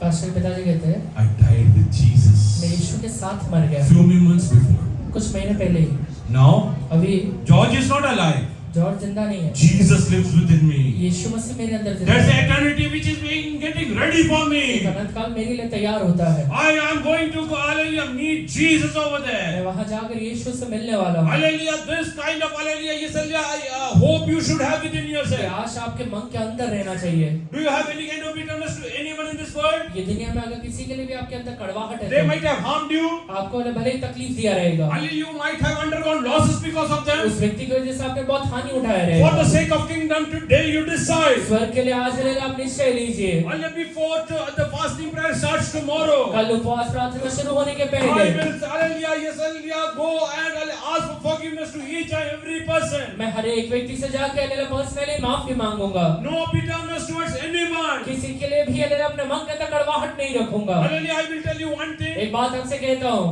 पास्टर के पिताजी कहते हैं, I died with Jesus मैं यीशु के साथ मर गया few months before. कुछ महीने पहले ही। Now, अभी George is not alive. George जिंदा नहीं है, Jesus lives within me. यीशु मसीह मेरे अंदर जिंदा There's है। an eternity which is getting ready for एक me. अनंत काल मेरे लिए तैयार होता है। I am going to go, hallelujah, meet Jesus over मैं there. वहां जाकर यीशु से मिलने वाला हूँ। Hallelujah, this kind of, hallelujah, yes, hallelujah, hope you should have within ये yourself. आश आपके मन के अंदर रहना चाहिए। Do you have any kind of bitterness to anyone in this world? ये दुनिया में अगर किसी के लिए भी आपके अंदर कड़वाहट They है might have harmed you. तो आपको भले ही तकलीफ दिया रहेगा, Hallelujah, you might have undergone losses because of them. उस व्यक्ति की वजह से आपने बहुत हानि उठाया For रहेगा। the sake of kingdom, today you decide. स्वर्ग के लिए आज हालेलुया आप निश्चय लीजिए। Only before the fasting prayer starts tomorrow, कल उपवास प्रार्थना शुरू होने के I पहले will, hallelujah, yes, hallelujah, go and ask for forgiveness to each and every person. मैं हर एक व्यक्ति से जाके हालेलुया पर्सनली माफी मांगूंगा। No bitterness towards anyone. किसी के लिए भी हालेलुया अपने मन के अंदर कड़वाहट नहीं रखूंगा। Hallelujah, I will tell you one thing. एक बात आपसे कहता हूँ,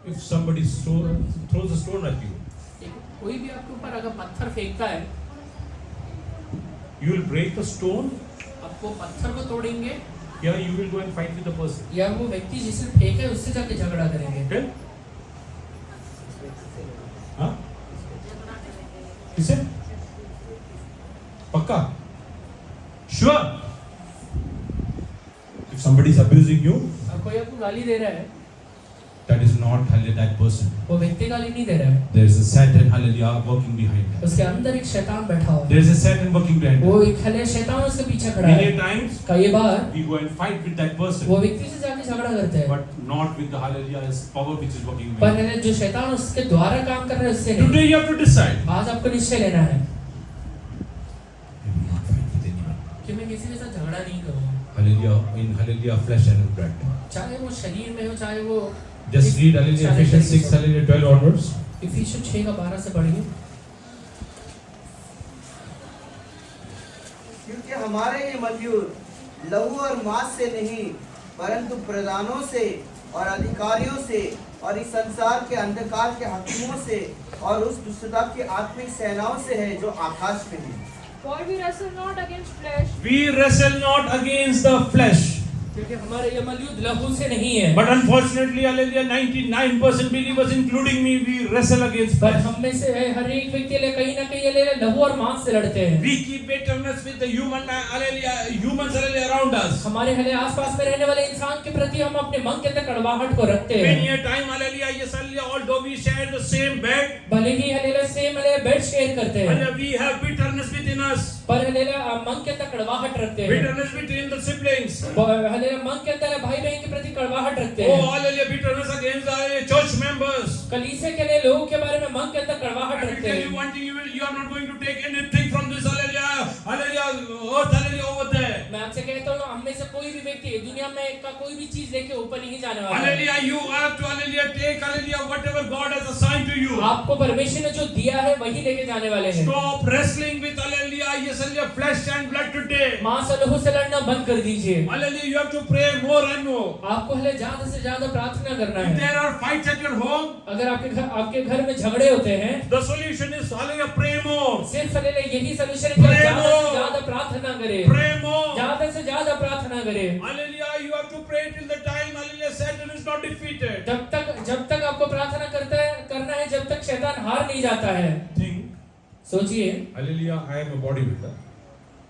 If somebody throws a stone at you, कोई भी आपके ऊपर अगर पत्थर फेंकता है, you will break the stone, आपको पत्थर को तोड़ेंगे yeah, you will go and fight with the person. या वो व्यक्ति जिसने फेंका है उससे जाके झगड़ा करेंगे। Okay? हाँ? किसे? पक्का? Sure. If somebody is abusing you, और कोई आपको गाली दे रहा है, that is not hallelujah that person. वो व्यक्ति गाली नहीं दे रहा है, There is a Satan, hallelujah, working behind that. उसके अंदर एक शैतान बैठा हुआ है। There is a Satan working behind वो that. एक हले शैतान उसके पीछे खड़ा Many है। times कई बार we go and fight with that person, वो व्यक्ति से जाके झगड़ा करते हैं, but not with the hallelujah power which is working पर behind. है जो शैतान उसके द्वारा काम कर रहा है उससे नहीं। Today you have to decide. आज आपको निश्चय लेना है I will not fight with anyone. कि मैं किसी के साथ झगड़ा नहीं करूंगा, Hallelujah, in hallelujah flesh and in blood. चाहे वो शरीर में हो चाहे वो। Just read hallelujah Ephesians 6 hallelujah 12 onwards. इफिसियों 6 का 12 से पढ़िए। क्योंकि हमारे ये मजदूर लहू और मांस से नहीं परंतु प्रधानों से और अधिकारियों से और इस संसार के अंधकार के हाकिमों से और उस दुष्टता की आत्मिक सेनाओं से है जो आकाश में है। For we wrestle not against flesh, We wrestle not against the flesh. क्योंकि हमारे ये युद्ध लहू से नहीं है, But unfortunately, hallelujah, 99% believers, including me, we wrestle against पर flesh. हम में से हर एक व्यक्ति ले कहीं ना कहीं ले लहू और मांस से लड़ते हैं। We keep bitterness with the humans hallelujah around us. हमारे हले आसपास में रहने वाले इंसान के प्रति हम अपने मन के अंदर कड़वाहट को रखते Many हैं। a time, hallelujah, yes, hallelujah, although we share the same bed, भले ही हले सेम हले बेड शेयर करते हैं, hallelujah, we have bitterness within us. पर हले मन के अंदर कड़वाहट रखते हैं। Bitterness between the siblings. हले मन के अंदर भाई बहन के प्रति कड़वाहट रखते Oh, हैं। hallelujah, bitterness against the church members. कलीसिया के लिए लोगों के बारे में मन के अंदर कड़वाहट I will रखते tell you हैं। one thing, you are not going to take anything from this hallelujah, earth hallelujah over there. मैं आपसे कहता हूँ हम में से कोई भी व्यक्ति दुनिया में का कोई भी चीज लेके ऊपर नहीं जाने वाला है। Hallelujah, you have to hallelujah take hallelujah whatever God has assigned to you. आपको परमेश्वर ने जो दिया है वही लेके जाने वाले हैं। Stop wrestling with hallelujah, yes, hallelujah, flesh and blood today. मांस और लहू से लड़ना बंद कर दीजिए। Hallelujah, you have to pray more and more. आपको हले ज्यादा से ज्यादा प्रार्थना करना If है। there are fights at your home, अगर आपके घर में झगड़े होते हैं, the solution is hallelujah, pray more. सिर्फ हले यही सलूशन है कि Pray ज्यादा से more. ज्यादा प्रार्थना करें, Pray more. ज्यादा से ज्यादा प्रार्थना करें। Hallelujah, you have to pray till the time hallelujah Satan is not defeated. जब तक आपको प्रार्थना करना है जब तक शैतान हार नहीं जाता है। Think, सोचिए hallelujah, I am a bodybuilder.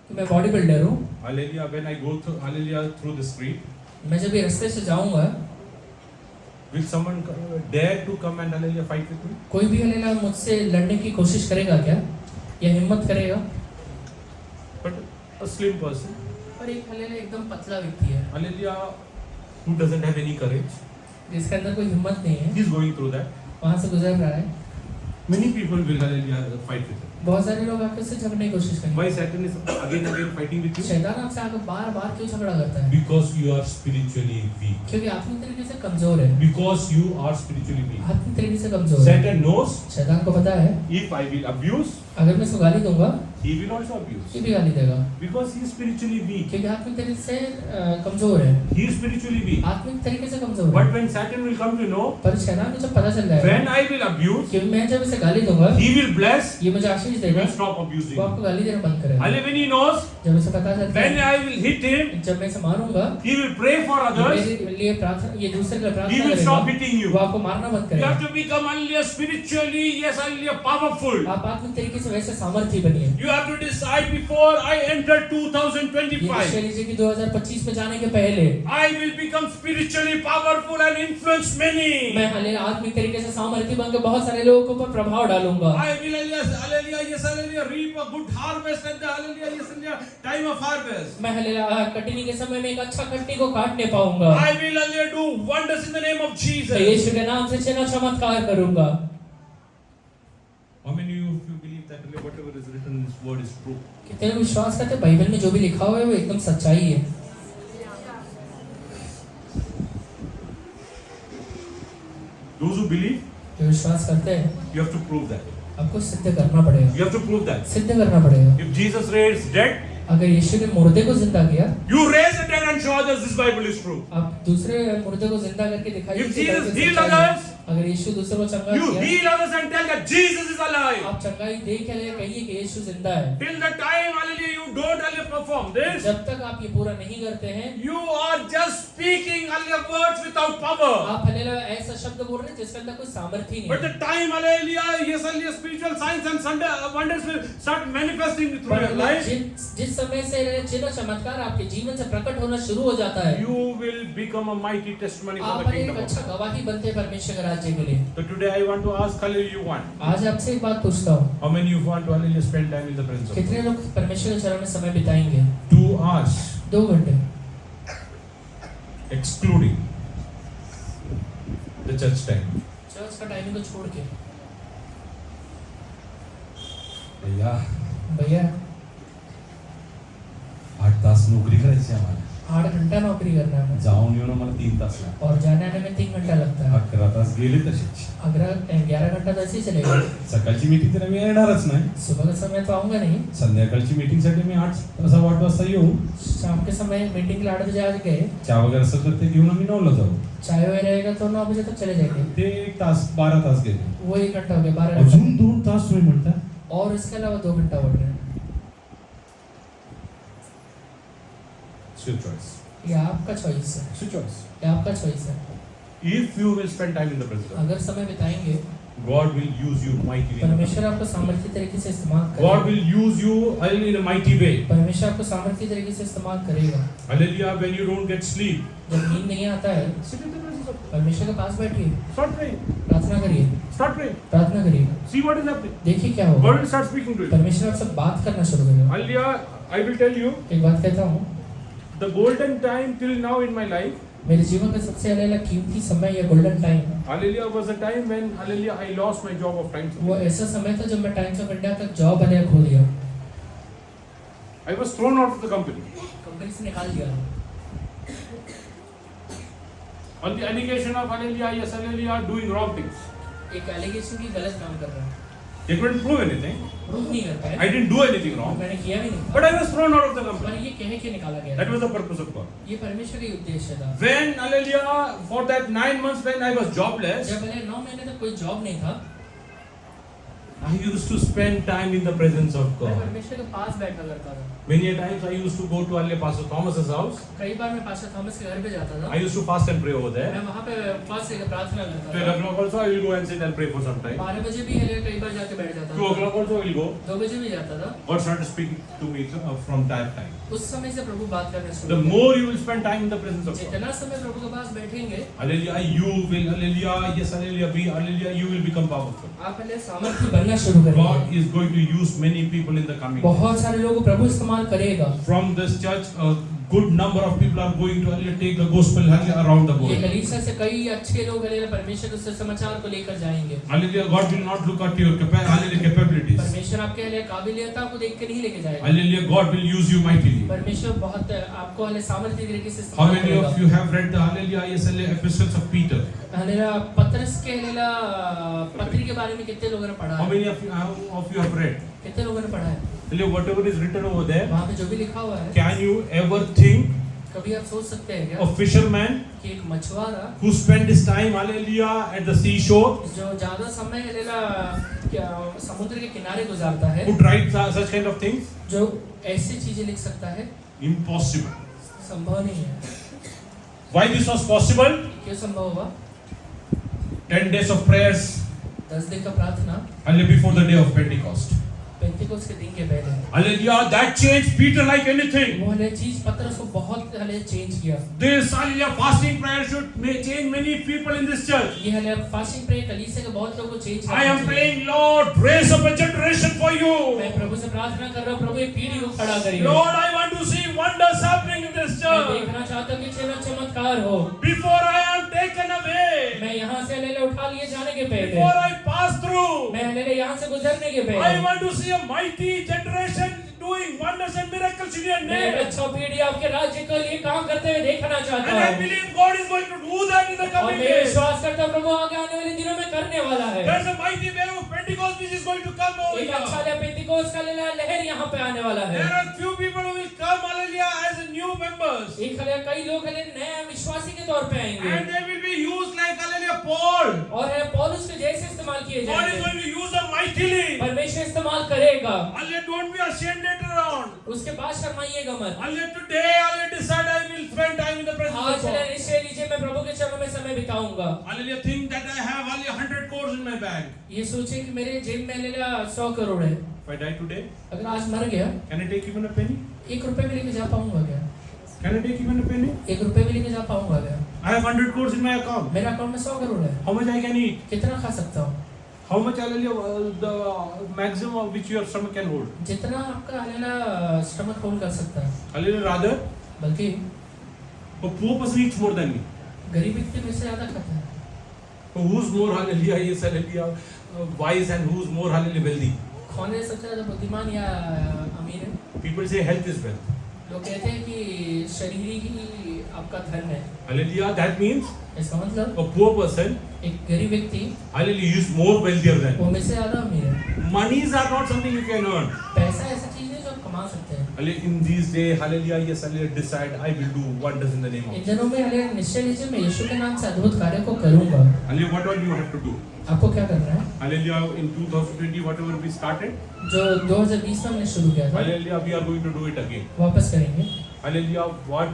कि मैं बॉडी बिल्डर हूँ, Hallelujah, when I go through hallelujah through the street, मैं जब ये रास्ते से जाऊंगा, will someone dare to come and hallelujah fight with me? कोई भी हलेला मुझसे लड़ने की कोशिश करेगा क्या, या हिम्मत करेगा? But a slim person, पर एक हलेला एकदम पतला व्यक्ति है, hallelujah, who doesn't have any courage, जिसके अंदर कोई हिम्मत नहीं है, he is going through that. वहां से गुजर रहा है। Many people will hallelujah fight with him. बहुत सारे लोग आपके से झगड़ने की कोशिश करेंगे। Why Satan is again and again fighting with you? शैतान आपसे आकर बार-बार क्यों झगड़ा करता है? Because you are spiritually weak. क्योंकि आत्मिक तरीके से कमजोर है। Because you are spiritually weak. आत्मिक तरीके से कमजोर है। Satan knows शैतान को पता है, if I will abuse, अगर मैं इसको गाली दूंगा, he will also abuse. ये भी गाली देगा, Because he is spiritually weak. क्योंकि आत्मिक तरीके से कमजोर है। He is spiritually weak. आत्मिक तरीके से कमजोर है। But when Satan will come to know, पर शैतान को जब पता चल जाएगा when I will abuse, कि मैं जब इसे गाली दूंगा, he will bless, ये मुझे आशीष he देगा, will stop abusing. वो आपको गाली देना बंद करेगा। And when he knows, जब इसे पता चलता when है I will hit him, जब मैं इसे मारूंगा, he will pray for ये others, मेरे लिए प्रार्थना, ये दूसरे के लिए he प्रार्थना will stop करेगा, hitting you. वो आपको मारना बंद You करेगा। have to become only spiritually, yes, only powerful. आप आत्मिक तरीके से वैसे सामर्थ्य बनिए। You have to decide before I enter ये निश्चय 2025. लीजिए कि 2025 में जाने के पहले I will become spiritually powerful and influence many. मैं हालेलुया आत्मिक तरीके से सामर्थ्य बनकर बहुत सारे लोगों के ऊपर प्रभाव डालूंगा। I will hallelujah, yes, hallelujah, reap a good harvest at the hallelujah, yes, hallelujah, time of harvest. मैं हालेलुया कटनी के समय में एक अच्छा कटनी को काटने पाऊंगा। I will hallelujah do wonders in the name of मैं Jesus. यीशु के नाम से चिन्ह चमत्कार करूंगा। that whatever is written in this word is true? कितने लोग विश्वास करते हैं बाइबल में जो भी लिखा हुआ है वो एकदम सच्चाई है? Those who believe, जो विश्वास करते हैं you have to prove that. आपको सिद्ध करना पड़ेगा, You have to prove that. सिद्ध करना पड़ेगा। If Jesus raised dead, अगर यीशु ने मुर्दे को जिंदा किया, you raise the dead and show others this Bible is true. आप दूसरे मुर्दे को जिंदा करके दिखाइए If कि Jesus बाइबल healed सच्चाई है। others, अगर यीशु दूसरों को चंगा you किया, heal others and tell that Jesus is alive. आप चंगाई दे के कहिए कि यीशु जिंदा है। Till the time, hallelujah, you don't hallelujah perform this. जब तक आप ये पूरा नहीं करते हैं, You are just speaking hallelujah words without power. आप हल्लेलुया ऐसा शब्द बोल रहे हैं जिसके अंदर कोई सामर्थ्य ही But नहीं the time, hallelujah, yes, hallelujah, spiritual signs and wonders will start manifesting through your है। life. जिस समय से चिन्ह चमत्कार आपके जीवन से प्रकट होना शुरू हो जाता है, You will become a mighty testimony for आप the एक kingdom of अच्छा God. गवाही बनते हैं परमेश्वर के राज्य के लिए। So today I want to ask, hallelujah, you want. आज आपसे एक बात पूछता हूँ, How many you want to hallelujah spend time in the presence of कितने God? लोग परमेश्वर के चरण में समय बिताएंगे? 2 hours, 2 घंटे, excluding the church time. Church का टाइमिंग को छोड़ के। भैया 8 तास नोकरी करायची आम्हाला 8 घंटा नौकरी करना है जाऊन येऊन आम्हाला 3 तास लागतात और जाने आने में 3 घंटा लगता है। 11 तास गेले तसेच 11 घंटा तो ऐसे ही चलेगा। सकाळची मीटिंग तर मी येणारच नाही सुबह का समय तो आऊंगा नहीं, संध्याकाळची मीटिंग साठी मी 8 वाजता येऊ शाम के समय मीटिंग के लिए 8 बजे आ गए, चहा वगैरे सगळं ते घेऊन आम्ही 9 ला जाऊ चाय वाय रहेगा तो 9 बजे तक चले जाएंगे। ते 1 तास 12 तास गेले वो 1 घंटा हो गया, 12 घंटा अजून 2 तास तुम्ही म्हणता और इसके अलावा 2 घंटा बढ़ रहे हैं। It's your choice. ये आपका चॉइस है, It's your choice. ये आपका चॉइस है। If you will spend time in the presence of God, अगर समय बिताएंगे, God will use you mightily. परमेश्वर आपको सामर्थ्य तरीके से इस्तेमाल God करेगा। will use you hallelujah, in a mighty way. परमेश्वर आपको सामर्थ्य तरीके से इस्तेमाल करेगा। Hallelujah, when you don't get sleep, जब नींद नहीं आता है, sit in the presence of God. परमेश्वर के पास बैठिए, Start praying. प्रार्थना करिए, Start praying. प्रार्थना करिए, See what is happening. देखिए क्या होगा। God will start speaking to you. परमेश्वर आपसे बात करना शुरू करेगा। Hallelujah, I will tell you, एक बात कहता हूँ, the golden time till now in my life, मेरे जीवन का सबसे अलग कीमती समय या golden time, hallelujah, was a time when, hallelujah, I lost my job of Times of वो India. ऐसा समय था जब मैं टाइम्स ऑफ इंडिया का जॉब अलग खो दिया, I was thrown out of the company company से निकाल दिया। on the allegation of, hallelujah, yes, hallelujah, doing wrong things. एक एलिगेशन की गलत काम कर रहा है, They couldn't prove anything. Proof नहीं कर पाए, I didn't do anything wrong. मैंने किया भी नहीं था, But I was thrown out of the पर company. ये कह के निकाला गया। That was the purpose of God. ये परमेश्वर का उद्देश्य था। When, hallelujah, for that 9 months when I was jobless, जब मैंने 9 महीने तक कोई जॉब नहीं था, I used to spend time in the presence of मैं God. परमेश्वर के पास बैठा करता था। Many a times I used to go to hallelujah, Pastor Thomas's house. कई बार मैं पास्टर थॉमस के घर पे जाता था, I used to fast and pray over there. मैं वहाँ पे उपवास लेकर प्रार्थना करता 12 था। o'clock also I will go and sit and pray for some time. 12 बजे भी है, कई बार जाके बैठ जाता 2 था, o'clock also I will go. 2 बजे भी जाता था। God started speaking to me from that time. उस समय से प्रभु बात करना The शुरू किया। more you will spend time in the presence of God, जितना समय प्रभु के पास बैठेंगे, hallelujah, you will, hallelujah, yes, hallelujah, be, hallelujah, you will become powerful. आप पहले सामर्थ्य बनना शुरू God करेंगे। is going to use many people in the coming days. बहुत सारे लोगों को प्रभु इस्तेमाल करेगा। From this church, a good number of people are going to hallelujah, take the gospel hallelujah, around the ये world. कलीसिया से कई अच्छे लोग हल्लेलुया परमेश्वर के समाचार को लेकर जाएंगे। Hallelujah, God will not look at your hallelujah, capabilities. परमेश्वर आपके हल्लेलुया काबिलियता को देख के नहीं लेके जाएगा। Hallelujah, God will use you mightily. परमेश्वर बहुत आपको हल्लेलुया सामर्थ्य तरीके से How इस्तेमाल many करेगा। of you have read the hallelujah, yes, hallelujah, epistles of Peter? Hallelujah पतरस के हल्लेलुया पत्री के बारे में कितने लोगों ने पढ़ा How है? many of you have read? कितने लोगों ने पढ़ा है? Hallelujah, whatever is written over there, वहाँ पे जो भी लिखा हुआ है, can you ever think कभी आप सोच सकते हैं क्या of fisherman कि एक मछुआरा who spent his time, hallelujah, at the seashore, जो ज्यादा समय हल्लेलुया समुद्र के किनारे गुजारता है, could write such kind of things? जो ऐसी चीजें लिख सकता है? Impossible. संभव नहीं है। Why this was possible? क्यों संभव हुआ? 10 days of prayers, 10 दिन का प्रार्थना, hallelujah, before the day of Pentecost. पेंतिकोस्त के दिन के पहले, Hallelujah, that changed Peter like anything. वो हल्लेलुया चीज पतरस को बहुत हल्लेलुया चेंज किया। This hallelujah fasting prayer may change many people in this church. ये हल्लेलुया फास्टिंग प्रे कलीसिया के बहुत लोगों को change I am praying, Lord, raise up a generation for you. मैं प्रभु से प्रार्थना कर रहा हूँ, प्रभु एक पीढ़ी को खड़ा करिए। Lord, I want to see wonders happening in this मैं church. देखना चाहता हूँ कि चिन्ह चमत्कार हो। Before I am taken away, मैं यहाँ से ले उठा लिए जाने के पहले, before I pass through, मैं ले यहाँ से गुजरने के I पहले, want to see a mighty generation doing wonders and miracles in your मैं एक name. अच्छा पीढ़ी आपके राज्य के लिए काम करते हुए देखना चाहता And I हूँ। believe God is going to do that in the और coming मैं days. विश्वास करता हूँ प्रभु आगे आने वाले दिनों में करने वाला है। There's a mighty wave of Pentecost which is going to come over एक अच्छा here. पेंतिकोस्त का लहर यहाँ पे आने वाला है। There are few people who will come, hallelujah, as new members. एक कई लोग नए विश्वासी के तौर पे आएंगे And they will be used like, hallelujah, Paul. और पौलुस के जैसे इस्तेमाल किए God is जाएंगे। going to use them mightily. परमेश्वर इस्तेमाल करेगा। Hallelujah, don't be ashamed later on. उसके बाद शर्माइएगा मत। Hallelujah, today, hallelujah, decide I will spend time in the presence आज of God. निश्चय लीजिए मैं प्रभु के चरणों में समय बिताऊंगा। Hallelujah, think that I have only 100 crores in my bank. ये सोचे कि मेरे जेब में 100 करोड़ है। If I die today, अगर आज मर गया, can I take even a penny? 1 रुपए भी लेके जा पाऊंगा क्या? Can I take even a penny? 1 रुपए भी लेके जा पाऊंगा क्या? I have 100 crores in my account. मेरे अकाउंट में 100 करोड़ है। How much I can eat? कितना खा सकता हूँ? How much, hallelujah, the maximum of which your stomach can hold? जितना आपका स्टमक होल्ड कर सकता है। Hallelujah, rather, बल्कि a poor person eats more than me. गरीब व्यक्ति में से ज्यादा खाता है। Who's more, hallelujah, yes, hallelujah, wise and who's more, hallelujah, wealthy? कौन है सबसे ज्यादा बुद्धिमान या अमीर है? People say health is wealth. लोग कहते हैं कि शरीर ही आपका धन है। Hallelujah, that means इसका मतलब a poor person, एक गरीब व्यक्ति hallelujah, is more wealthier than वो you. में से ज्यादा अमीर है। Monies are not something you can earn. पैसा ऐसी चीज है जो आप कमा सकते हैं। Hallelujah, in these days, hallelujah, yes, hallelujah, decide I will do wonders in the name of in Jesus. दिनों में हले निश्चय लीजिए मैं यीशु के नाम से अद्भुत कार्य को करूंगा। Hallelujah, what all you have to do? आपको क्या करना है? Hallelujah, in 2020, whatever we started, जो 2020 में हमने शुरू किया था, hallelujah, we are going to do it again. वापस करेंगे। Hallelujah, what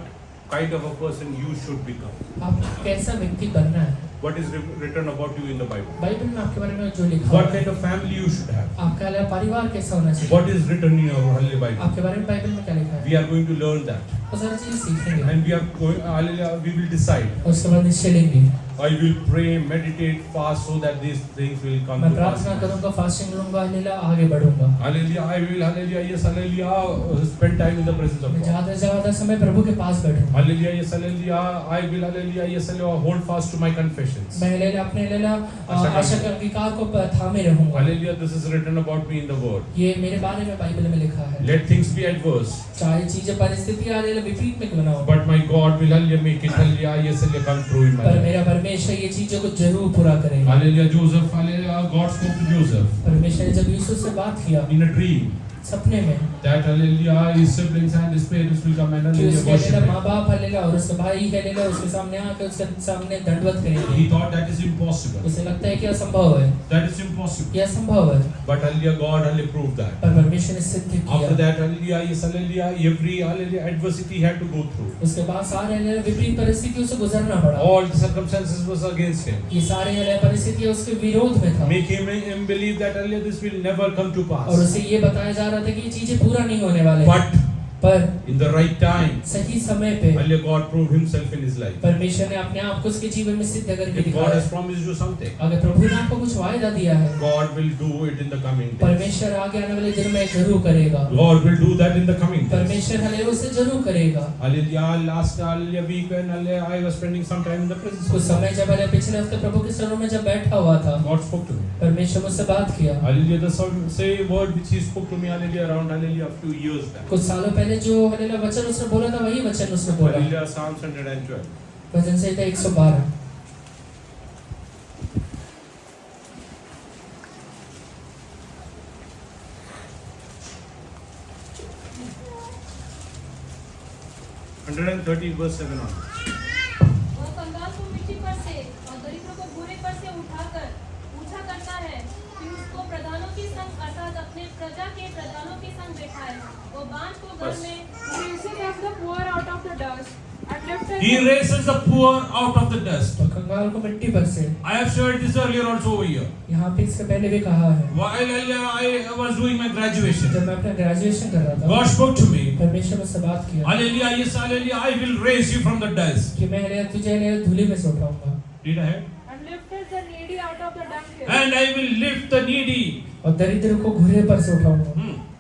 kind of a person you should become? आप कैसा व्यक्ति बनना है? What is written about you in the Bible? Bible में आपके बारे में जो लिखा What है, kind of family you should have? आपका परिवार कैसा होना चाहिए? What is written in your Holy Bible? आपके बारे में बाइबल में क्या लिखा है? We are going to learn that. वो सारी चीजें सीखेंगे And we are going, hallelujah, we will decide. और उसके बाद निश्चय लेंगे। I will pray, meditate, fast so that these things will come मैं to pass. प्रार्थना करूंगा, फास्टिंग लूंगा, हालेलुया आगे बढ़ूंगा। Hallelujah, I will, hallelujah, yes, hallelujah, spend time in the presence of मैं God. ज्यादा से ज्यादा समय प्रभु के पास बैठूंगा। Hallelujah, yes, hallelujah, I will, hallelujah, yes, hallelujah, hold fast to my confessions. मैं अपने आशा के अंगीकार को थामे रहूंगा। Hallelujah, this is written about me in the word. ये मेरे बारे में बाइबल में लिखा है। Let things be adverse, चाहे चीजें परिस्थितियां विपरीत में क्यों ना हो, but my God will, hallelujah, make it, hallelujah, yes, hallelujah, come true in my पर life. मेरा परमेश्वर ये चीजों को जरूर पूरा करेगा। Hallelujah, Joseph, hallelujah, God spoke to Joseph परमेश्वर ने जब यूसुफ से बात किया in a dream सपने में that, hallelujah, his siblings and his parents will come and, कि hallelujah, उसके worship him. माँ बाप हलेला और उसके भाई हलेला उसके सामने आकर उसके सामने दंडवत करेंगे। He thought that is impossible. उसे लगता है कि असंभव है, That is impossible. ये असंभव है, But, hallelujah, God, hallelujah, proved that. पर परमेश्वर ने सिद्ध किया। After that, hallelujah, yes, hallelujah, every, hallelujah, adversity he had to go through. उसके बाद सारे विपरीत परिस्थितियों से गुजरना पड़ा। All the circumstances was against him. ये सारे परिस्थितियां उसके विरोध में था Make him believe that, hallelujah, this will never come to और pass. उसे ये बताया जा रहा था कि ये चीजें पूरा नहीं होने वाले। But पर in the right time, सही समय पे hallelujah, God proved himself in his life. परमेश्वर ने अपने आप को उसके जीवन में सिद्ध करके If God दिखाया। has promised you something, अगर प्रभु ने आपको कुछ वायदा दिया है, God will do it in the coming days. परमेश्वर आगे आने वाले दिनों में जरूर करेगा। God will do that in the coming days. परमेश्वर हले उसे जरूर करेगा। Hallelujah, last, hallelujah, week when, hallelujah, I was spending some time in the presence कुछ of समय जब हले पिछले हफ्ते प्रभु के चरणों में जब बैठा हुआ था, God. God spoke to me. परमेश्वर मुझसे बात किया। Hallelujah, the same word which he spoke to me, hallelujah, around, hallelujah, a few years back. कुछ सालों पहले जो हले वचन उसने बोला था वही वचन उसने बोला। Hallelujah, Psalms 112. वचन संहिता 112। verse 7 on. वह कंगाल को मिट्टी पर से और दरिद्र को भूरे पर से उठाकर पूछा करता है कि उसको प्रधानों के संग अर्थात अपने प्रजा के प्रधानों के संग बैठाए। वो बांझ को घर में Raising up the poor out of the dust and lifting He raises the poor out of the dust. तो कंगाल को मिट्टी पर से, I have shared this earlier also over here. यहाँ पे इसके पहले भी कहा है। While I was doing my graduation, जब मैं अपना ग्रेजुएशन कर रहा था, God spoke to me. परमेश्वर मुझसे बात किया Hallelujah, yes, hallelujah, I will raise you from the dust. कि मैं तुझे धूली में से उठाऊंगा Read ahead. and lifted the needy out of the dunghill. And I will lift the needy. और दरिद्र को घुरे पर से उठाऊंगा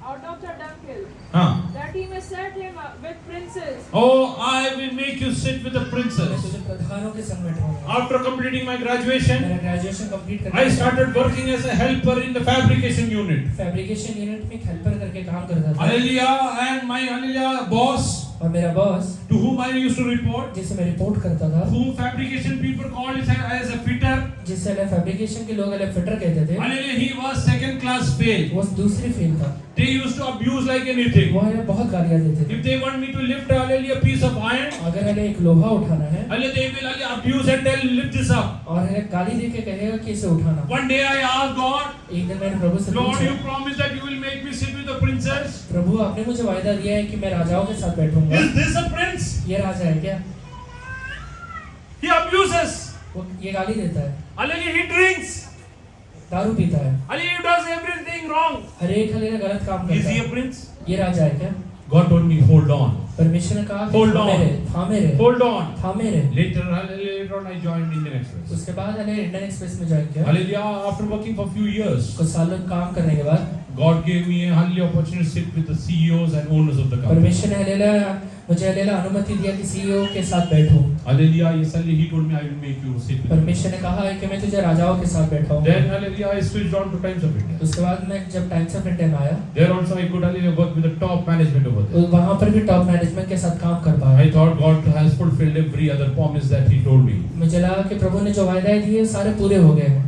Out of the dunghill, Huh. that he may set him with princes princes. Oh, I will make you sit with the मैं princes. तुझे प्रधानों के संग बैठाऊंगा। After completing my graduation, मेरा ग्रेजुएशन कंप्लीट करने I के बाद started working as a helper in the fabrication unit. Fabrication unit में हेल्पर करके काम करता था। Hallelujah, and my hallelujah boss, और मेरा boss to whom I used to report, जिसे मैं रिपोर्ट करता था, whom fabrication people call as a fitter. जिसे अलग फैब्रिकेशन के लोग अलग फिटर कहते थे, Hallelujah, he was second class fail. वो दूसरी फील्ड था। They used to abuse like anything. वो हमें बहुत गालियाँ देते थे। If they want me to lift hallelujah a piece of iron, अगर हमें एक लोहा उठाना है hallelujah they will hallelujah abuse and tell lift this up. और हमें गाली दे के कहेगा कि इसे उठाना। One day I asked God, एक दिन मैंने प्रभु से Lord, you पूछा, promised that you will make me sit with the princess. प्रभु आपने मुझे वायदा दिया है कि मैं राजाओं के साथ बैठूंगा। Is this a prince? ये राजा है क्या? He abuses. वो ये गाली देता है, Hallelujah, he drinks. दारू पीता है, Hallelujah, he does everything wrong. हर एक हलेला गलत काम Is करता he a है। prince? ये राजा है क्या? God told me, hold on. परमेश्वर ने कहा कि Hold थामे on. रहे, थामे रहे, Hold on. थामे रहे। Later on I joined Indian Express. उसके बाद हमें इंडियन एक्सप्रेस में ज्वाइन किया। Hallelujah, after working for a few years, कुछ सालों काम करने के बाद God gave me a hallelujah opportunity to sit with the CEOs and owners of the company. परमेश्वर ने मुझे अनुमति दिया कि सीईओ के साथ बैठूं। Hallelujah, yes, hallelujah, he told me I will make you sit with me. परमेश्वर ने कहा है कि मैं तुझे राजाओं के साथ बैठाऊंगा। Then hallelujah, I switched on to Times of India. उसके बाद मैं जब टाइम्स ऑफ इंडिया में आया, There also I could hallelujah work with the top management over there. तो वहाँ पर भी टॉप मैनेजमेंट के साथ काम कर पाया। I thought God has fulfilled every other promise that He told me. मुझे लगा कि प्रभु ने जो वायदे दिए सारे पूरे हो गए हैं।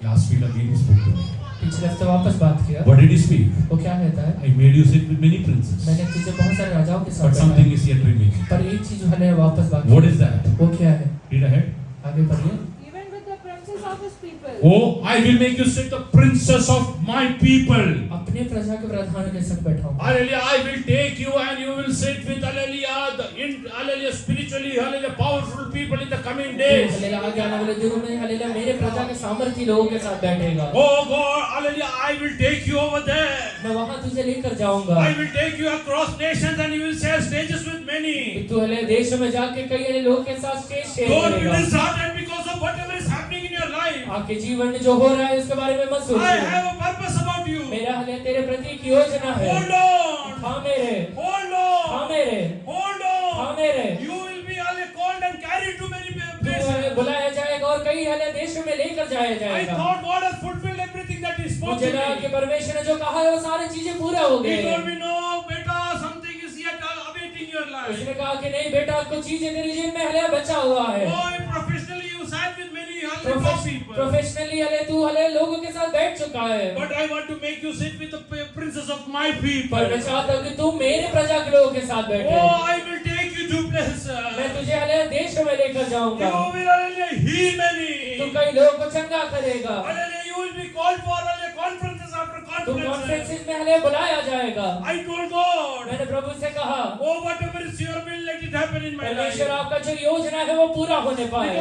Last week again He spoke to me. पिछले हफ्ते वापस बात किया। What did He speak? वो क्या कहता है? I made you sit with many princes, मैंने तुझे बहुत सारे राजाओं के साथ but something बैठाया, is yet remaining. पर एक चीज हमें वापस बाकी What is that? वो क्या है? Read ahead. आगे पढ़िए। Even with the princes of his people. Oh, I will make you sit the princess of my people. अपने प्रजा के प्रधान के संग बैठाऊंगा। Hallelujah, I will take you and you will sit with hallelujah spiritually hallelujah powerful people in the coming days. Hallelujah, आगे आने वाले दिनों में हालेलुया मेरे प्रजा के सामर्थी लोगों के साथ बैठेगा। Oh God, hallelujah, I will take you over there. मैं वहां तुझे लेकर जाऊंगा। I will take you across nations and you will share stages with many. तू हले देशों में जाके कई अन्य लोगों के साथ स्टेज शेयर Don't be करेगा। disheartened because of whatever is happening in your life. आपके जीवन में जो हो रहा है उसके बारे में मत I सोचिए। have a purpose about you. मेरा हले तेरे प्रति एक योजना है। Hold on. थामे रहे, Hold on. थामे रहे, Hold on. थामे रहे। You will be called and carried to many तू हले places. बुलाया जाएगा और कई हले देशों में लेकर जाया I जाएगा। thought God has fulfilled everything that He spoke मुझे to लगा कि me. परमेश्वर ने जो कहा है वो सारी चीजें पूरा हो He गए। told me, no, beta, something is yet awaiting your life. उसने कहा कि नहीं बेटा, कुछ चीजें तेरे जीवन में हले बचा हुआ है। Boy, professionally you sat with many hallelujah people. Professionally हले तू हले लोगों के साथ बैठ चुका है। But I want to make you sit with the princes of my people. पर मैं चाहता हूँ कि तू मेरे प्रजा के लोगों के साथ बैठे। Oh, I will take you to places. मैं तुझे हले देशों में लेकर जाऊंगा। You will hallelujah heal many. तू कई लोगों को चंगा करेगा। Hallelujah, you will be called for hallelujah conferences after तू conferences. कॉन्फ्रेंसेस में हले बुलाया जाएगा। I told God, मैंने प्रभु से कहा, oh, whatever is your will, let it happen in my life. परमेश्वर आपका जो योजना है वो पूरा होने पाए।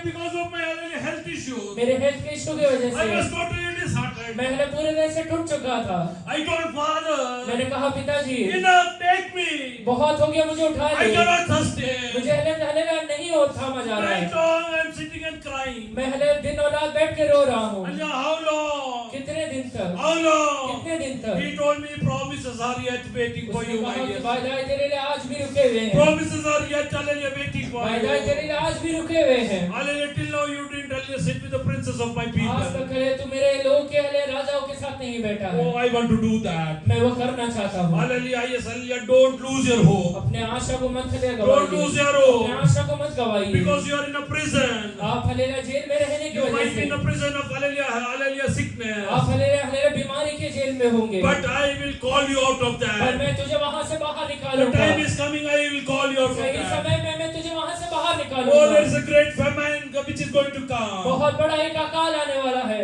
Because of my hallelujah health issues, मेरे हेल्थ के इशू की वजह I was से totally disheartened. मैं हले पूरे तरह से टूट चुका था। I told Father, मैंने कहा पिताजी enough, take me. बहुत हो गया, मुझे उठा I ले। cannot sustain. मुझे हले नहीं हो थामा जा रहा Right है। long, I'm sitting and crying. मैं हले दिन और रात बैठ के रो रहा हूँ। And how long? कितने दिन तक? How long? कितने दिन तक? He told me promises are yet waiting for उसने you, कहा my कि dear. वायदाएं तेरे लिए आज भी रुके हुए हैं। Promises are yet hallelujah waiting for वायदाएं you. तेरे लिए आज भी रुके हुए हैं। Hallelujah, till now you didn't hallelujah sit with the princes of my आज people. तक हले तू मेरे लोग के हले राजाओं के साथ नहीं बैठा है। Oh, I want to do that. मैं वो करना चाहता हूँ। Hallelujah, yes, hallelujah. Don't lose your hope. अपने आशा को मत हले Don't गवाइए। lose your hope. अपने आशा को मत गवाइए। Because you are in a prison. आप हलेला जेल में रहने की You वजह might be से in a prison of hallelujah sickness. आप हलेला बीमारी के जेल में होंगे। But I will call you out of पर that. मैं तुझे वहां से बाहर The निकालूंगा। time is coming, I will call you out of सही that. समय में मैं तुझे वहां से बाहर Oh, there निकालूंगा। is a great famine which is going to come. बहुत बड़ा एक अकाल आने वाला है।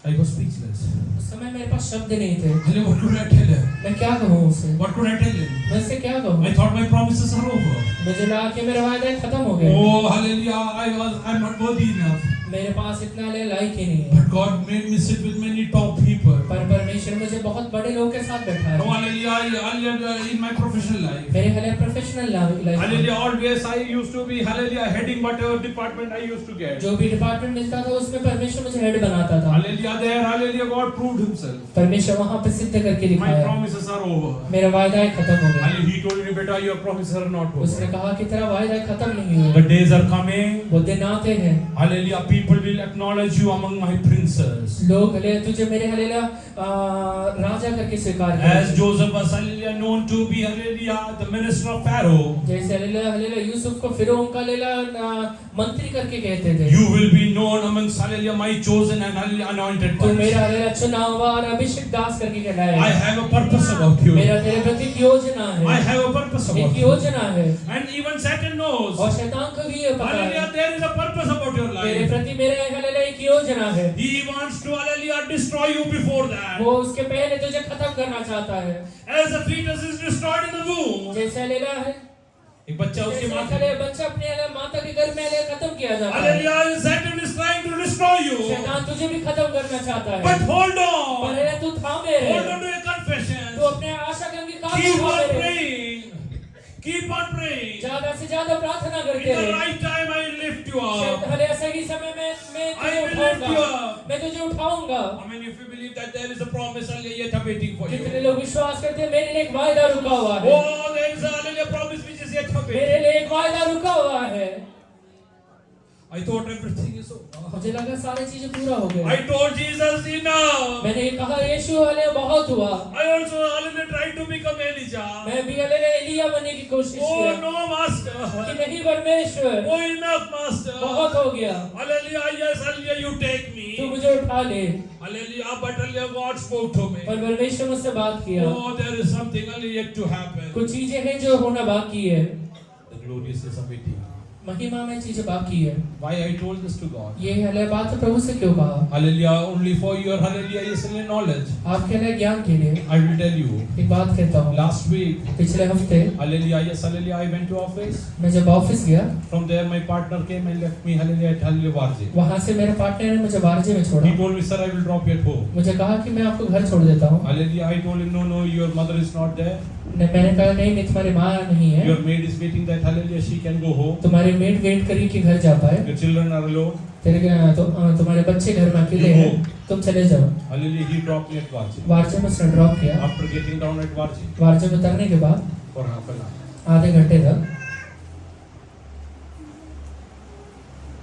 I was speechless. उस समय मेरे पास शब्द नहीं थे। Hallelujah, what could I tell him? मैं क्या कहूँ उसे? What could I tell him? मैं उससे क्या कहूँ? I thought my promises are over. मुझे लगा कि मेरे वायदे खत्म हो गए। Oh, hallelujah, I'm not worthy enough. मेरे पास इतना ले लायक ही नहीं है। But God made me sit with many top people. पर परमेश्वर मुझे बहुत बड़े लोगों के साथ बैठा Oh, है। hallelujah. Earlier in my professional life. मेरे हले professional life Hallelujah. Always I used to be, hallelujah, heading whatever department I used to get. जो भी डिपार्टमेंट मिलता था उसमें परमेश्वर मुझे हेड बनाता था। Hallelujah. There, hallelujah, God proved himself. परमेश्वर वहाँ पे सिद्ध करके My दिखाया। promises are over. मेरा वायदा खत्म हो गया। Hallelujah. He told me, beta, your promises are not उसने over. कहा कि तेरा वायदा खत्म नहीं हुआ। The days are coming. वो दिन आते हैं। Hallelujah. People will acknowledge you among my princes. लोग हले तुझे मेरे हलेला राजा करके स्वीकार As करेंगे। Joseph was, hallelujah, known to be, hallelujah, the minister of Pharaoh. जैसे हलेला यूसुफ को फिरौन का मंत्री करके कहते थे। You will be known amongst, hallelujah, my chosen and hallelujah, anointed तू ones. मेरा हलेला चुना हुआ और अभिषेक दास करके कहलाएगा। I have a purpose about you. मेरा तेरे प्रति एक योजना I है। have a purpose about एक you. योजना है। And even Satan knows. और शैतान को भी ये पता Hallelujah, है। there is a purpose about your तेरे life. प्रति मेरे हलेला एक योजना है। He wants to, hallelujah, destroy you before that. वो उसके पहले तुझे खत्म करना चाहता है। As the fetus is destroyed in the womb. जैसे हलेला है। एक बच्चा उसके माँ बच्चा अपने माता के गर्भ में खत्म किया जाता है। Hallelujah, Satan is trying to destroy you. शैतान तुझे भी खत्म करना चाहता है। But hold पर on. है तू थामे रहे। Hold on to your confession. तू अपने आशा के अंगीकार Keep को on थामे रहे। praying. Keep on praying. ज्यादा से ज्यादा प्रार्थना In करते the रहे। right time I will lift you up. हले सही समय में मैं I तुझे will lift you उठाऊंगा। up. मैं तुझे उठाऊंगा। I mean, if you believe that there is a promise, hallelujah, yet awaiting for कितने you. लोग विश्वास करते हैं मेरे लिए एक वायदा रुका हुआ है। Oh, there is a hallelujah promise which is yet मेरे awaiting. लिए एक वायदा रुका हुआ है। I thought everything is over. मुझे लगा सारी चीजें पूरा हो गया। I told Jesus enough. मैंने कहा यीशु हले बहुत हुआ। I also hallelujah tried to become Elijah. मैं भी हले एलिया बनने की कोशिश Oh की no, Master. कि नहीं परमेश्वर Oh enough, Master. बहुत हो गया। Hallelujah, yes, hallelujah, you take तू me. मुझे उठा ले। Hallelujah, but hallelujah, God spoke to me. पर परमेश्वर मुझसे बात किया। Oh, there is something hallelujah yet to happen. कुछ चीजें हैं जो होना बाकी है। The glorious is awaiting. महिमा में चीजें बाकी है। Why I told this to God? ये हले बात प्रभु से क्यों कहा? Hallelujah, only for your hallelujah, yes, hallelujah, knowledge. आपके लिए ज्ञान के लिए I will tell you. एक बात कहता हूँ। Last week, पिछले हफ्ते hallelujah, yes, hallelujah, I went to office. मैं जब ऑफिस गया, From there, my partner came and left me, hallelujah, at hallelujah, Varje. वहाँ से मेरे पार्टनर ने मुझे वारजे में छोड़ा। He told me, sir, I will drop you at home. मुझे कहा कि मैं आपको घर छोड़ देता हूँ। Hallelujah, I told him, no, no, your mother is not there. मैंने कहा नहीं तुम्हारी माँ नहीं है। Your maid is waiting that, hallelujah, she can go home. तुम्हारी मेड वेट करी कि घर जा पाए। Your children are alone. तुम्हारे बच्चे घर में अकेले You हैं, go. तुम चले जाओ। Hallelujah, he dropped me at Varje. Warje में उसने ड्रॉप किया। After getting down at Varje Warje में उतरने के बाद for half an hour, आधे घंटे तक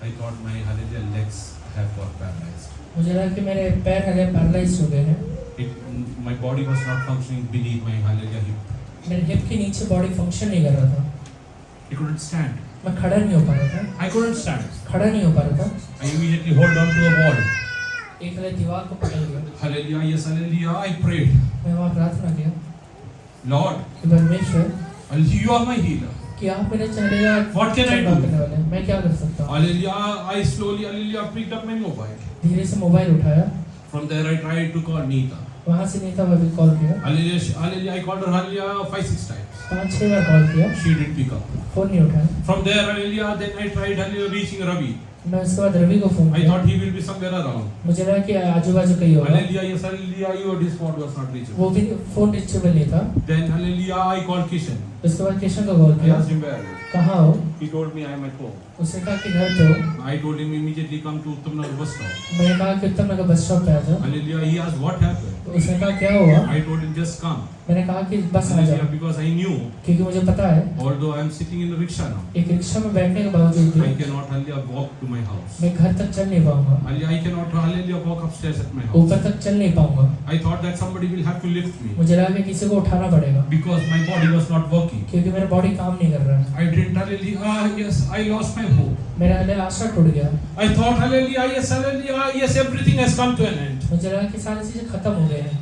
I thought my, hallelujah, legs have got paralyzed. मुझे लगा कि मेरे पैर हले पैरालाइज हो गए हैं। My body was not functioning beneath my, hallelujah, hip. मेरे हिप के नीचे बॉडी फंक्शन नहीं कर रहा था। I couldn't stand. मैं खड़ा नहीं हो पा रहा था। I couldn't stand. खड़ा नहीं हो पा रहा था। I immediately hold on to a wall. एक हले दीवार को पकड़ लिया। Hallelujah, yes, hallelujah, I prayed. मैं वहाँ प्रार्थना किया Lord, कि परमेश्वर hallelujah, you are my healer. कि आप मेरे चलेगा What can I do? करने वाले हैं। मैं क्या कर सकता हूँ? Hallelujah, I slowly, hallelujah, picked up my mobile. धीरे से मोबाइल उठाया। From there, I tried to call Neeta. वहाँ से नीता भाभी कॉल किया। Hallelujah, hallelujah, I called her, hallelujah, 5-6 times. 5-6 bar call किया, She didn't pick up. Phone नहीं उठाया। From there, hallelujah, then I tried, hallelujah, reaching Ravi. मैं उसके बाद रवि को फोन I किया। thought he will be somewhere around. मुझे लगा कि आजू बाजू कहीं होगा। Hallelujah, yes, hallelujah, your this phone was not reachable. वो भी फोन रिचेबल नहीं था। Then, hallelujah, I called Kishan. उसके बाद किशन को कॉल I किया। asked him where. कहाँ हो? He told me I am at home. उसने कहा कि घर पे हो। I told him immediately come to Uttamnagar bus stop. मैंने कहा कि उत्तम नगर बस स्टॉप पे आ जाओ। Hallelujah, he asked what happened. तो उसने कहा क्या हुआ? I told him just come. मैंने कहा कि बस आ Hallelujah, जाओ, because I knew, क्योंकि मुझे पता है although I am sitting in the rickshaw now, एक रिक्शा में बैठने के बावजूद I भी cannot, hallelujah, walk to my house. मैं घर तक चल नहीं पाऊंगा, Hallelujah, I cannot, hallelujah, walk upstairs at my house. ऊपर तक चल नहीं पाऊंगा। I thought that somebody will have to lift me मुझे लगा कि किसी को उठाना पड़ेगा because my body was not working. क्योंकि मेरा बॉडी काम नहीं कर रहा है। I didn't, hallelujah, yes, I lost my hope. मेरा हले आशा टूट गया। I thought, hallelujah, yes, everything has come to an end. मुझे लगा कि सारी चीजें खत्म हो गई हैं।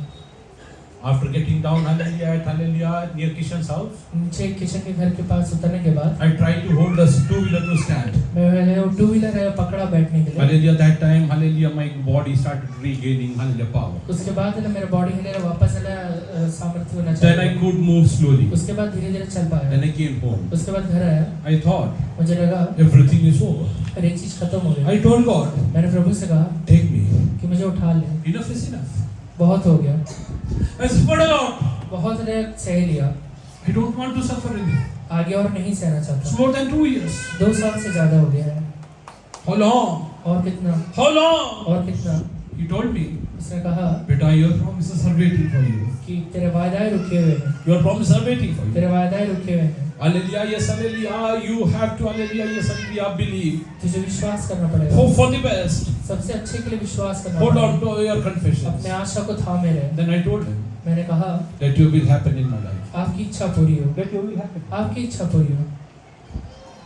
After getting down, hallelujah, near Kishan's house, नीचे किशन के घर के पास उतरने के बाद I tried to hold the two-wheeler to stand. मैंने वो टू व्हीलर है पकड़ा बैठने के लिए। Hallelujah, that time, hallelujah, my body started regaining, hallelujah, power. उसके बाद है ना मेरा बॉडी है वापस है ना सामर्थ्य होना Then I चाहिए। could move slowly. उसके बाद धीरे धीरे चल पाया। Then I came home. उसके बाद घर आया, I thought, मुझे लगा everything is over. हर एक चीज खत्म हो गई। I told God, मैंने प्रभु से कहा take me. कि मुझे उठा ले, Enough is enough. बहुत हो गया, I suffered a lot. बहुत ने सह लिया, I don't want to suffer anymore. आगे और नहीं सहना It's चाहता। more than 2 years. 2 साल से ज्यादा हो गया है। How long? और कितना? How long? और कितना? He told me, उसने कहा Beta, your promises are waiting for you. कि तेरे वायदाएं रुके हुए हैं, Your promises are waiting for you. तेरे वायदाएं रुके हुए हैं, Hallelujah, yes, hallelujah. You have to, hallelujah, yes, hallelujah, believe. तुझे विश्वास करना पड़ेगा, Hope for the best. सबसे अच्छे के लिए विश्वास करना Hold पड़ेगा, on to your confessions. अपने आशा को थामे रहे। Then I told him, मैंने कहा let your will happen in my life. आपकी इच्छा पूरी हो, Let your will happen. आपकी इच्छा पूरी हो।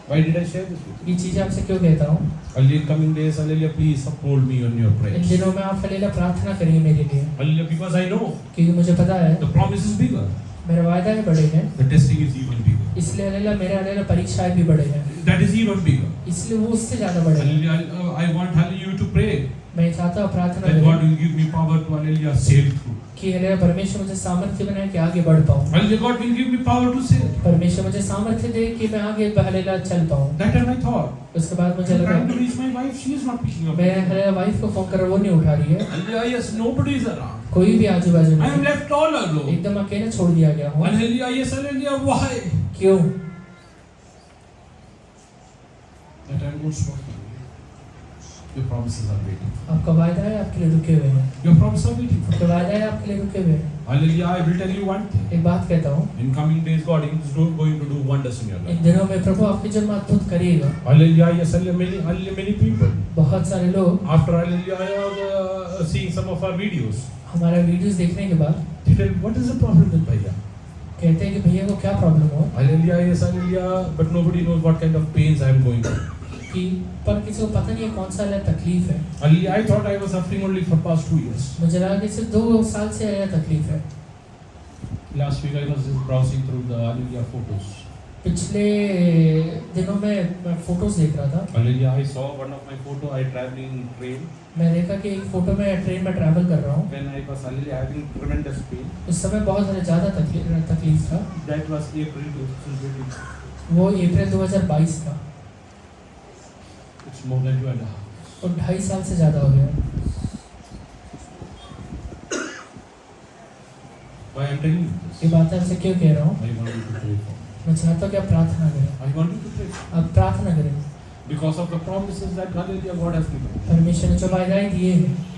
Why did I share this with you? ये चीजें आपसे क्यों कहता हूँ? Hallelujah, in coming days, hallelujah, please uphold me on your in prayers. दिनों में आप हालेलुया प्रार्थना करिए मेरे लिए, Hallelujah, because I know क्योंकि मुझे पता है the promise is bigger. मेरे वायदाएं बड़े हैं, The testing is even bigger. इसलिए हालेलुया मेरे हालेलुया परीक्षाएं भी बड़े हैं, That is even bigger. इसलिए वो उससे ज्यादा बड़े हैं। Hallelujah, I want, hallelujah, you to pray मैं चाहता हूँ प्रार्थना that God करें will give me power to, hallelujah, sail through. कि हालेलुया परमेश्वर मुझे सामर्थ्य बनाए कि आगे बढ़ पाऊँ, Hallelujah, God will give me power to sail. परमेश्वर मुझे सामर्थ्य दे कि मैं आगे हालेलुया चल पाऊँ। That time I thought, उसके बाद मुझे I'm लगा trying to reach my wife, she is not picking up. मैं हालेलुया वाइफ को फोन कर रहा हूँ, वो नहीं उठा रही है, Hallelujah, yes, nobody is around. कोई भी आजू बाजू I am नहीं, left all alone. एकदम अकेले छोड़ दिया गया हूँ। Hallelujah, yes, hallelujah, why? क्यों? That time won't stop. Your promises are waiting. आपका वायदा है आपके लिए रुके हुए हैं, Your promises are waiting. आपका वायदा है आपके लिए रुके हुए हैं। Hallelujah, I will tell you one thing. एक बात कहता हूँ, In coming days, God is going to do wonders in your life. इन दिनों में प्रभु आपके जन्म अद्भुत करिएगा। Hallelujah, yes, hallelujah, many people. बहुत सारे लोग After hallelujah, seeing some of our videos, हमारा वीडियोस देखने के बाद they tell, what is the problem with Bhaiya? कहते हैं कि भैया को क्या प्रॉब्लम हो, Hallelujah, yes, hallelujah, but nobody knows what kind of pains I am going through. कि पर किसी को पता नहीं है कौन सा तकलीफ है। Hallelujah, I thought I was suffering only for past 2 years. मुझे लगा कि सिर्फ 2 साल से यह तकलीफ है। Last week I was just browsing through the hallelujah photos. पिछले दिनों में मैं फोटोज देख रहा था, Hallelujah, I saw one of my photo, I traveling in train. मैं देखा कि एक फोटो में ट्रेन में ट्रैवल कर रहा हूँ, When I was hallelujah having tremendous pain. उस समय बहुत ज़्यादा तकलीफ था। That was April 2020. वो अप्रैल 2022 था, It's more than 2.5 years. और 2.5 साल से ज़्यादा हो गया। Why I'm telling you this? ये बात आपसे क्यों कह रहा हूँ? I want you to pray for me. मैं चाहता हूँ कि आप प्रार्थना करें, I want you to pray for me. आप प्रार्थना करें। Because of the promises that hallelujah God has given. परमेश्वर ने जो वायदाएं दिए हैं,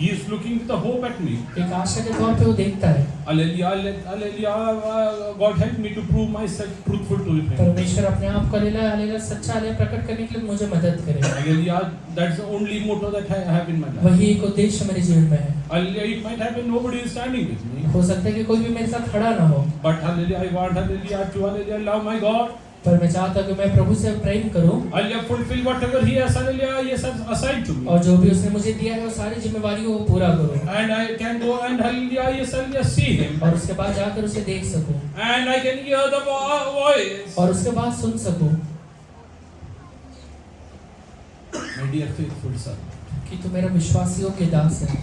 He is looking with a hope at me. एक आशा के तौर पे वो देखता है। Hallelujah, hallelujah, God help me to prove myself truthful to Him. परमेश्वर अपने आप को हालेलुया सच्चा हालेलुया प्रकट करने के लिए मुझे मदद करे। Hallelujah, that's the only motto that I have in my life. वही एक उद्देश्य मेरे जीवन में है। Hallelujah, it might happen nobody is standing with me. हो सकता है कि कोई भी मेरे साथ खड़ा ना हो, But hallelujah, I want hallelujah to hallelujah love my God. पर मैं चाहता हूँ कि मैं प्रभु से प्रेम करूँ, Hallelujah, fulfill whatever He has hallelujah yes assigned to me. और जो भी उसने मुझे दिया है वो सारी जिम्मेवारियों को पूरा करूँ, And I can go and hallelujah yes hallelujah see Him. और उसके बाद जाकर उसे देख सकूँ, And I can hear the voice. और उसके बाद सुन सकूँ My dear faithful son. कि तू मेरा विश्वासियों के दास है।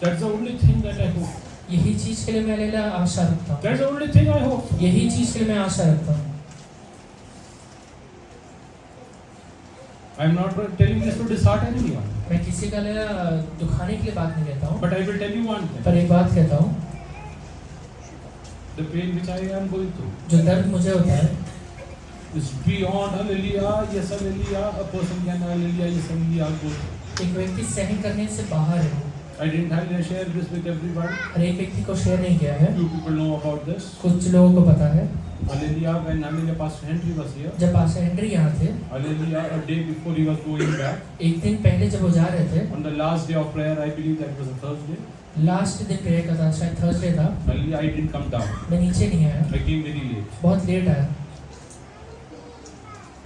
That's the only thing that I hope. यही चीज के लिए मैं हालेलुया आशा रखता हूँ, That's the only thing I hope. यही चीज के लिए मैं आशा रखता हूँ। I'm not telling this to dishearten anyone. मैं किसी का हालेलुया दुखाने के लिए बात नहीं कहता हूँ, But I will tell you one thing. पर एक बात कहता हूँ, The pain which I am going through जो दर्द मुझे होता है is beyond hallelujah, yes hallelujah, a person can hallelujah, yes hallelujah go through. एक व्यक्ति सहन करने से बाहर है। I didn't hallelujah share this with everyone. हर एक व्यक्ति को शेयर नहीं किया है, Few people know about this. कुछ लोगों को पता है। Hallelujah, when hallelujah Pastor Henry was here. जब पास्टर हेनरी यहाँ थे, Hallelujah, a day before he was going back. एक दिन पहले जब वो जा रहे थे, On the last day of prayer, I believe that was a Thursday. Last दिन प्रेयर का था, शायद थर्सडे था, Hallelujah, I didn't come down. मैं नीचे नहीं आया, I came very late बहुत लेट आया,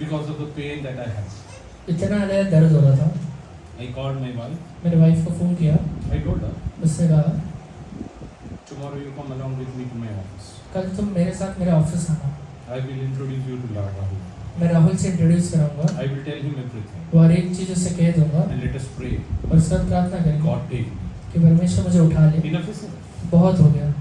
because of the pain that I had. इतना हालेलुया दर्द हो रहा था। I called my wife. मेरे वाइफ को फोन किया, I told her, उसने कहा tomorrow you come along with me to my office. कल तुम मेरे साथ मेरे ऑफिस आना, I will introduce you to Lord Rahul. मैं राहुल से इंट्रोड्यूस कराऊंगा, I will tell him everything. वो हर एक चीज़ उससे कह दूंगा, And let us pray. और उसके बाद प्रार्थना करेंगे God take me. कि परमेश्वर मुझे उठा ले। Enough is enough. बहुत हो गया,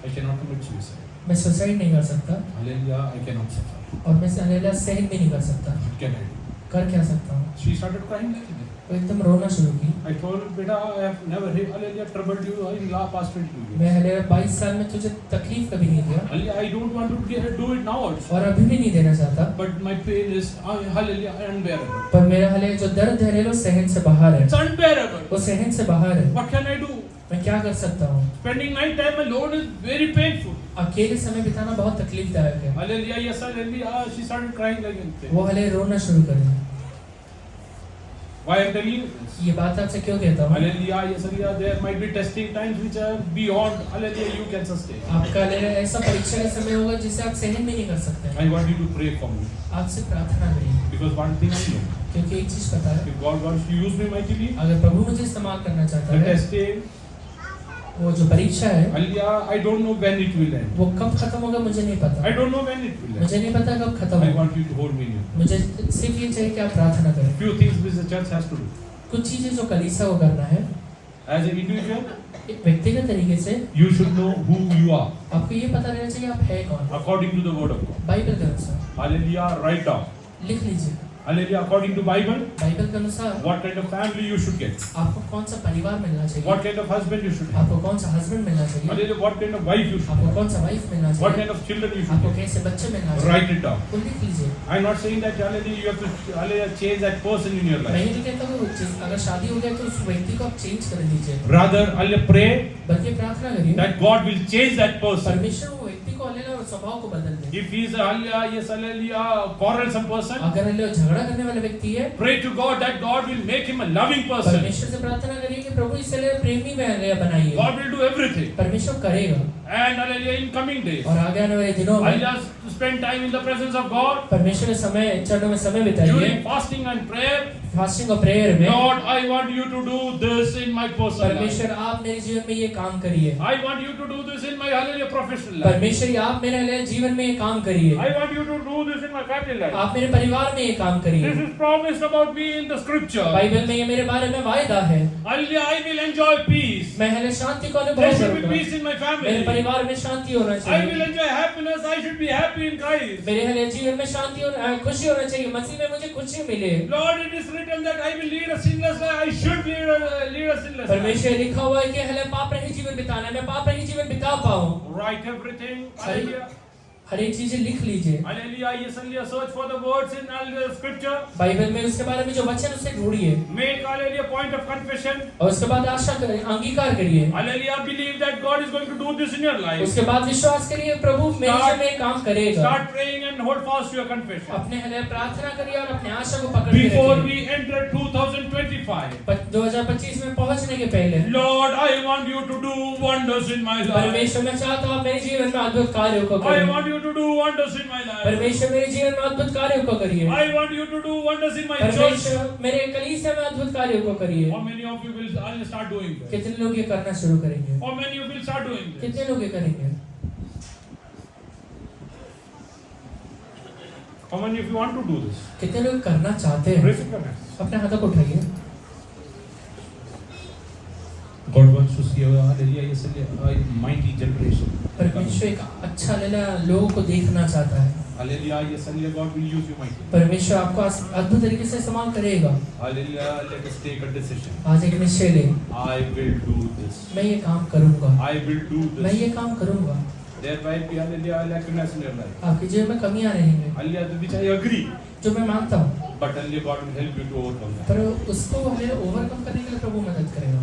I cannot commit suicide. मैं सुसाइड नहीं कर सकता, Hallelujah, I cannot suffer. और मैं हालेलुया सहन भी नहीं कर सकता। What can I do? कर क्या सकता हूँ? She started crying like that. वो एकदम रोना शुरू की। I told him, beta, I have never, hallelujah, troubled you in the past 22 years. मैं हले 22 साल में तुझे तकलीफ कभी नहीं दिया Hallelujah, I don't want to do it now also. और अभी भी नहीं देना चाहता, But my pain is, hallelujah, unbearable. पर मेरा हले जो दर्द है ले लो सहन से बाहर है, It's unbearable. वो सहन से बाहर है। What can I do? मैं क्या कर सकता हूँ? Spending night time alone is very painful. अकेले समय बिताना बहुत तकलीफदायक है। Hallelujah, yes, hallelujah. She started crying like anything. वो हले रोना शुरू कर दिया। Why I'm telling you this? ये बात आपसे क्यों कहता हूँ? Hallelujah, yes, hallelujah. There might be testing times which are beyond, hallelujah, you can sustain. आपका ले ऐसा परीक्षा का समय होगा जिसे आप सहन भी नहीं कर सकते। I want you to pray for me. आपसे प्रार्थना करिए, Because one thing I know, क्योंकि एक चीज पता है, if God wants to use me mightily, अगर प्रभु मुझे इस्तेमाल करना चाहता the है, testing, वो जो परीक्षा है, hallelujah, I don't know when it will end. वो कब खत्म होगा मुझे नहीं पता। I don't know when it will end. मुझे नहीं पता कब खत्म I होगा। want you to hold me near. मुझे सिर्फ ये चाहिए कि आप प्रार्थना करें। Few things which the church has to do. कुछ चीजें जो कलीसिया को करना है, As an individual, एक व्यक्तिगत तरीके से you should know who you are आपको ये पता रहना चाहिए आप है कौन। according to the word of God. Bible के अनुसार Hallelujah, write down. लिख लीजिए, Hallelujah, according to Bible, Bible के अनुसार what kind of family you should get. आपको कौन सा परिवार मिलना चाहिए, What kind of husband you should have. आपको कौन सा हस्बैंड मिलना चाहिए, Hallelujah, what kind of wife you should आपको have. कौन सा वाइफ मिलना What चाहिए, kind of children you should आपको have. कैसे बच्चे मिलना चाहिए, Write it down. वो लिख लीजिए। I'm not saying that hallelujah you have to hallelujah change that person in your मैं life. ये नहीं कहता कि अगर शादी हो गया तो उस व्यक्ति को आप चेंज कर दीजिए, Rather, hallelujah, pray बल्कि प्रार्थना करिए that God will change that person. परमेश्वर वो व्यक्ति को अल्लाह और स्वभाव को बदल दे। If he is a hallelujah, yes, hallelujah, quarrelsome person, अगर अल्लाह झगड़ा करने वाला व्यक्ति है, pray to God that God will make him a loving person. परमेश्वर से प्रार्थना करिए कि प्रभु इसे लिए प्रेमी बनाइए। God will do everything. परमेश्वर करेगा And hallelujah, in coming days, और आगे आने वाले दिनों में hallelujah, spend time in the presence of God परमेश्वर के समय चरणों में समय बिताइए, during fasting and prayer. Fasting और प्रेयर में। Lord, I want you to do this in my personal life. परमेश्वर आप मेरे जीवन में ये काम करिए, I want you to do this in my hallelujah professional life. परमेश्वर आप मेरे जीवन में ये काम करिए, I want you to do this in my family life. आप मेरे परिवार में ये काम This करिए। is promised about me in the scripture. Bible में ये मेरे बारे में वायदा है, Hallelujah, I will enjoy peace. मैं हले शांति को There अनुभव should be करूंगा, peace in my मेरे family. परिवार में शांति होना I will चाहिए, enjoy happiness. I should be happy in Christ. मेरे हले जीवन में शांति और खुशी होना चाहिए, मसीह में मुझे खुशी मिले। Lord, it is written that I will lead a sinless life. I should lead a sinless life. परमेश्वर लिखा हुआ है कि हले पाप रहित जीवन बिताना है, मैं पाप रहित जीवन बिता पाऊं। Write everything. Hallelujah. हर एक चीजें लिख लीजिए, Hallelujah. Yes, hallelujah. Search for the words in the scripture. Bible में उसके बारे में जो वचन उसे ढूंढिए Make hallelujah point of confession. और उसके बाद आशा करें, अंगीकार करिए, Hallelujah. Believe that God is going to do this in your life. उसके बाद विश्वास करिए प्रभु मेरे जीवन में काम करेगा। Start praying and hold fast to your confession. अपने हले प्रार्थना करिए और अपने आशा को पकड़ के Before रखिए। we enter 2025, 2025 में पहुंचने के पहले Lord, I want you to do wonders in my life. परमेश्वर मैं चाहता हूँ आप मेरे जीवन में अद्भुत कार्यों को I करिए, want you to do wonders in my life. परमेश्वर मेरे जीवन में अद्भुत कार्यों को करिए, I want you to do wonders in my church. परमेश्वर मेरे कलीसिया में अद्भुत कार्यों को करिए। How many of you will start doing that? कितने लोग ये करना शुरू करेंगे, How many of you will start doing this? कितने लोग ये करेंगे? How many of you want to do this? कितने लोग करना चाहते हैं? Raise up your hands. अपने हाथों को उठाइए। God wants to see a mighty generation. परमेश्वर एक अच्छा लेला लोगों को देखना चाहता है, Hallelujah, yes, hallelujah, God will use you mightily. परमेश्वर आपको अद्भुत तरीके से इस्तेमाल करेगा। Hallelujah, let us take a decision. आज एक निश्चय ले, I will do this. मैं ये काम करूंगा, I will do मैं this. ये काम करूंगा। There might be hallelujah lackness in your life. आपके जीवन में कमियां रहेंगे Hallelujah, which I agree. जो मैं मानता हूँ, But hallelujah, God will help you to overcome that. पर उसको हमें ओवरकम करने के लिए प्रभु मदद करेगा।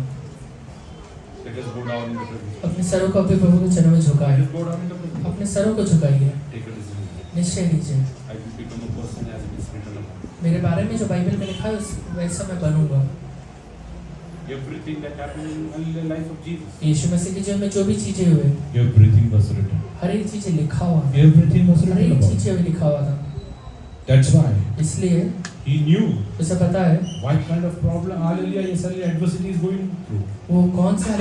Let us go down in the presence. अपने सरों को अपने प्रभु के चरणों में झुकाएं, Let us go down in the presence. अपने सरों को झुकाइए, Take a decision. निश्चय लीजिए I will become a person as it is written about. मेरे बारे में जो बाइबल में लिखा है वैसा मैं बनूंगा। Everything that happened in the life of Jesus. यीशु मसीह के जीवन में जो भी चीजें हुए, Everything was written. हर एक चीजें लिखा हुआ था, Everything was हर written एक about. चीजें लिखा हुआ था। That's why इसलिए he knew उसे पता है what kind of problem, hallelujah, yes, hallelujah, adversity is going through, वो कौन सा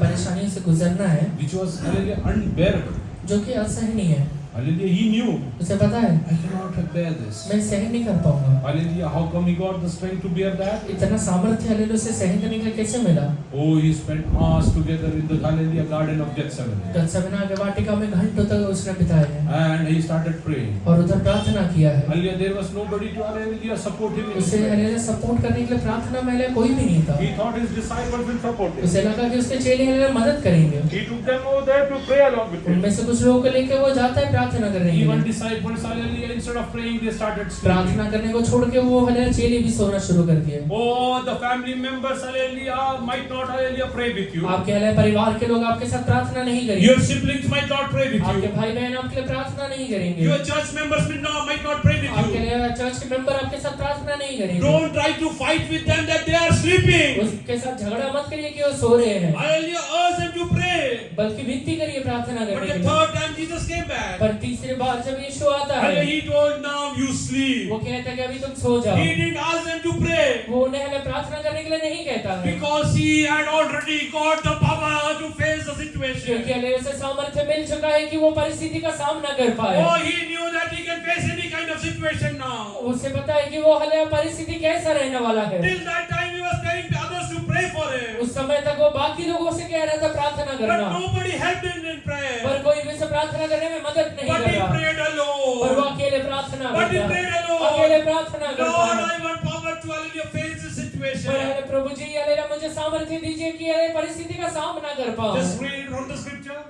परेशानियों से गुजरना है which was hallelujah unbearable. जो कि असहनीय है। Hallelujah. He knew, उसे पता है I cannot bear this. मैं सहन नहीं कर पाऊंगा। Hallelujah. How come he got the strength to bear that? इतना सामर्थ्य हालेलुया उसे सहन करने का कैसे मिला? Oh, he spent hours together in the Hallelujah Garden of Gethsemane. गत्सेमने के वाटिका में घंटों तक उसने बिताए हैं And he started praying. और उधर प्रार्थना किया है। Hallelujah. There was nobody to Hallelujah support him in his उसे prayer. हालेलुया सपोर्ट करने के लिए प्रार्थना में कोई भी नहीं था। He thought his disciples will support him. उसे लगा कि उसके चेले हालेलुया मदद करेंगे। He took them over there to pray along with him. उनमें से कुछ लोगों को लेकर वो जाता है प्रार्थना करने के Even लिए। disciples, Hallelujah, instead of praying, they started प्रार्थना sleeping. करने को छोड़ के वो हालेलुया चेले भी सोना शुरू कर दिए। Oh, the family members, Hallelujah, might not, Hallelujah, pray with you. आपके हालेलुया परिवार के लोग आपके साथ प्रार्थना नहीं करेंगे। Your siblings might not pray with आपके you. भाई बहन आपके लिए प्रार्थना नहीं करेंगे। Your church members might not pray with आपके you. लिए चर्च के मेंबर आपके साथ प्रार्थना नहीं करेंगे। Don't try to fight with them that they are sleeping. उसके साथ झगड़ा मत करिए कि वो सो रहे हैं, Hallelujah, urge them to pray. बल्कि विनती करिए प्रार्थना But करने the के लिए। third time Jesus came back. पर तीसरी बार जब यीशु आता है, Hallelujah, he told, now you sleep. वो कहता है कि अभी तुम सो जाओ। He didn't ask them to pray. वो उन्हें हमें प्रार्थना करने के लिए नहीं कहता है, Because he had already got the power to face the situation. क्योंकि हमें उसे सामर्थ्य मिल चुका है कि वो परिस्थिति का सामना कर पाए। Oh, he knew that he can face any kind of situation now. उसे पता है कि वो हले परिस्थिति कैसा रहने वाला है। Till that time he was telling the others to pray for him. उस समय तक वो बाकी लोगों से कह रहा था प्रार्थना But करना, nobody helped him in prayer. पर कोई भी उसे प्रार्थना करने में मदद नहीं But कर he रहा। prayed पर वो alone. अकेले प्रार्थना But he करता prayed है, alone. अकेले प्रार्थना करता Lord, है। I want power to hallelujah face this पर situation. हले प्रभु जी हालेलुया मुझे सामर्थ्य दीजिए कि ये परिस्थिति का सामना कर पाऊं। Just read from the scripture.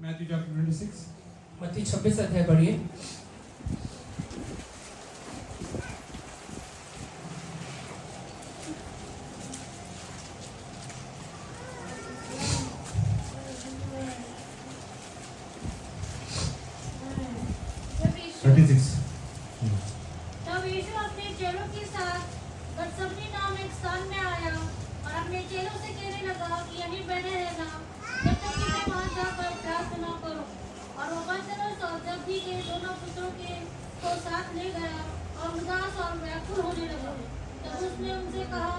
Matthew chapter 26. मत्ती 26 अध्याय पढ़िए। जब यीशु 36. अपने चेलों के साथ गत्सेमनी नाम एक स्थान में आया और अपने चेलों से कहने लगा कि यहीं बने रहना जब तक कि मैं वहां जाकर प्रार्थना करूं। और वो पतरस और जब्दी के दोनों पुत्रों को साथ ले गया और उदास और व्याकुल होने लगा। तब उसने उनसे कहा,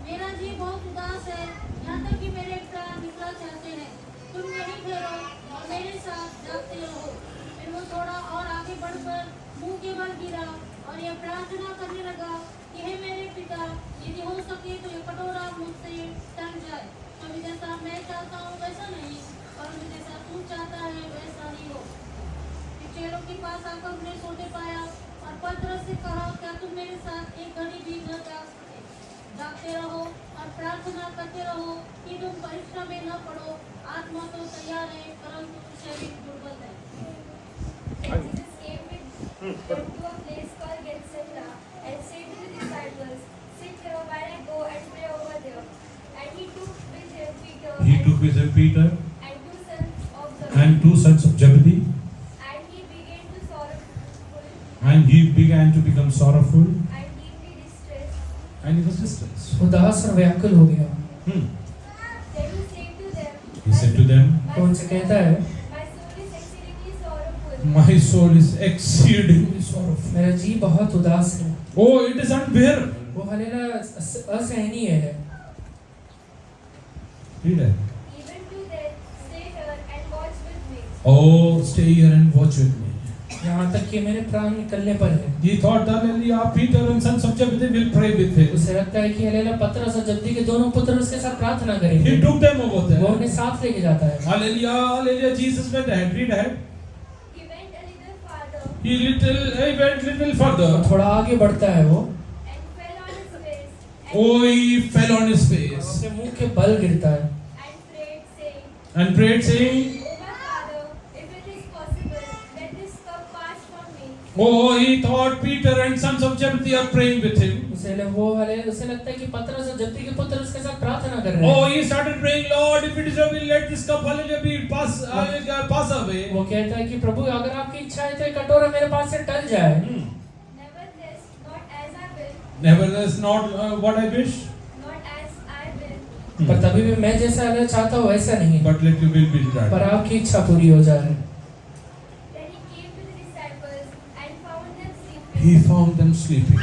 मेरा जी बहुत उदास है, यहाँ तक कि मेरे प्राण निकलना चाहते हैं। तुम यहीं ठहरो और मेरे साथ जागते रहो। फिर वो थोड़ा और आगे बढ़कर मुंह के बल गिरा और यह प्रार्थना करने लगा कि हे मेरे पिता, यदि हो सके तो यह कटोरा मुझसे टल जाए, कभी जैसा मैं चाहता हूँ वैसा नहीं, परंतु जैसा तू चाहता है वैसा ही हो। फिर चेलों के पास आकर उन्हें सोते पाया और पतरस से कहा, क्या तुम मेरे साथ एक घड़ी भी न जाग सके? जागते रहो और प्रार्थना करते रहो कि तुम परीक्षा में न पड़ो। आत्मा तो तैयार है परंतु शरीर दुर्बल है। And Jesus came with them to a place called Gethsemane and said to the disciples, sit here while I go and pray over there. And he took with him Peter He took with him Peter and two sons of Zebedee. and two sons of Zebedee, And he began to sorrowful and he began to become sorrowful, and deeply distressed. and he was distressed. उदास और व्याकुल हो गया। Hmm. Then he said to them, He said to them, वो उनसे कहता है, my soul is exceedingly sorrowful. my soul is exceedingly sorrowful. मेरा जी बहुत उदास है। Oh, it is unbearable. वो हालेलुया असहनीय है। Read it. Even to death, stay here and watch with me. Oh, stay here and watch with me. यहाँ तक कि मेरे प्राण निकलने पर है। He thought that hallelujah, Peter and sons of Zebedee will pray with him. उसे लगता है कि हालेलुया पतरस और जब्दी के दोनों पुत्र उसके साथ प्रार्थना करेंगे। He took them over वो there. उन्हें साथ लेके जाता है। Hallelujah, hallelujah. Jesus went ahead. Read ahead. He went a little farther He went little further. थोड़ा आगे बढ़ता है वो, and fell on his face Oh, he fell on his face उसके मुंह के बल गिरता है and prayed, saying, and prayed, saying, O my Father, if it is possible, let this cup pass from me. Oh, he thought Peter and sons of Zebedee are praying with him. उसे लगता है कि पतरस और जब्दी के पुत्र उसके साथ प्रार्थना कर रहे Oh, हैं। he started praying, Lord, if it is your will, let this cup hallelujah be pass away. वो कहता है कि प्रभु अगर आपकी इच्छा है तो ये कटोरा मेरे पास से टल जाए। Nevertheless, not as I will, Nevertheless, not what I wish, not as I will, पर तभी भी मैं जैसा हालेलुया चाहता हूँ वैसा नहीं, but let your will be done. पर आपकी इच्छा पूरी हो जाए। Then he came to the disciples and found them sleeping. He found them sleeping.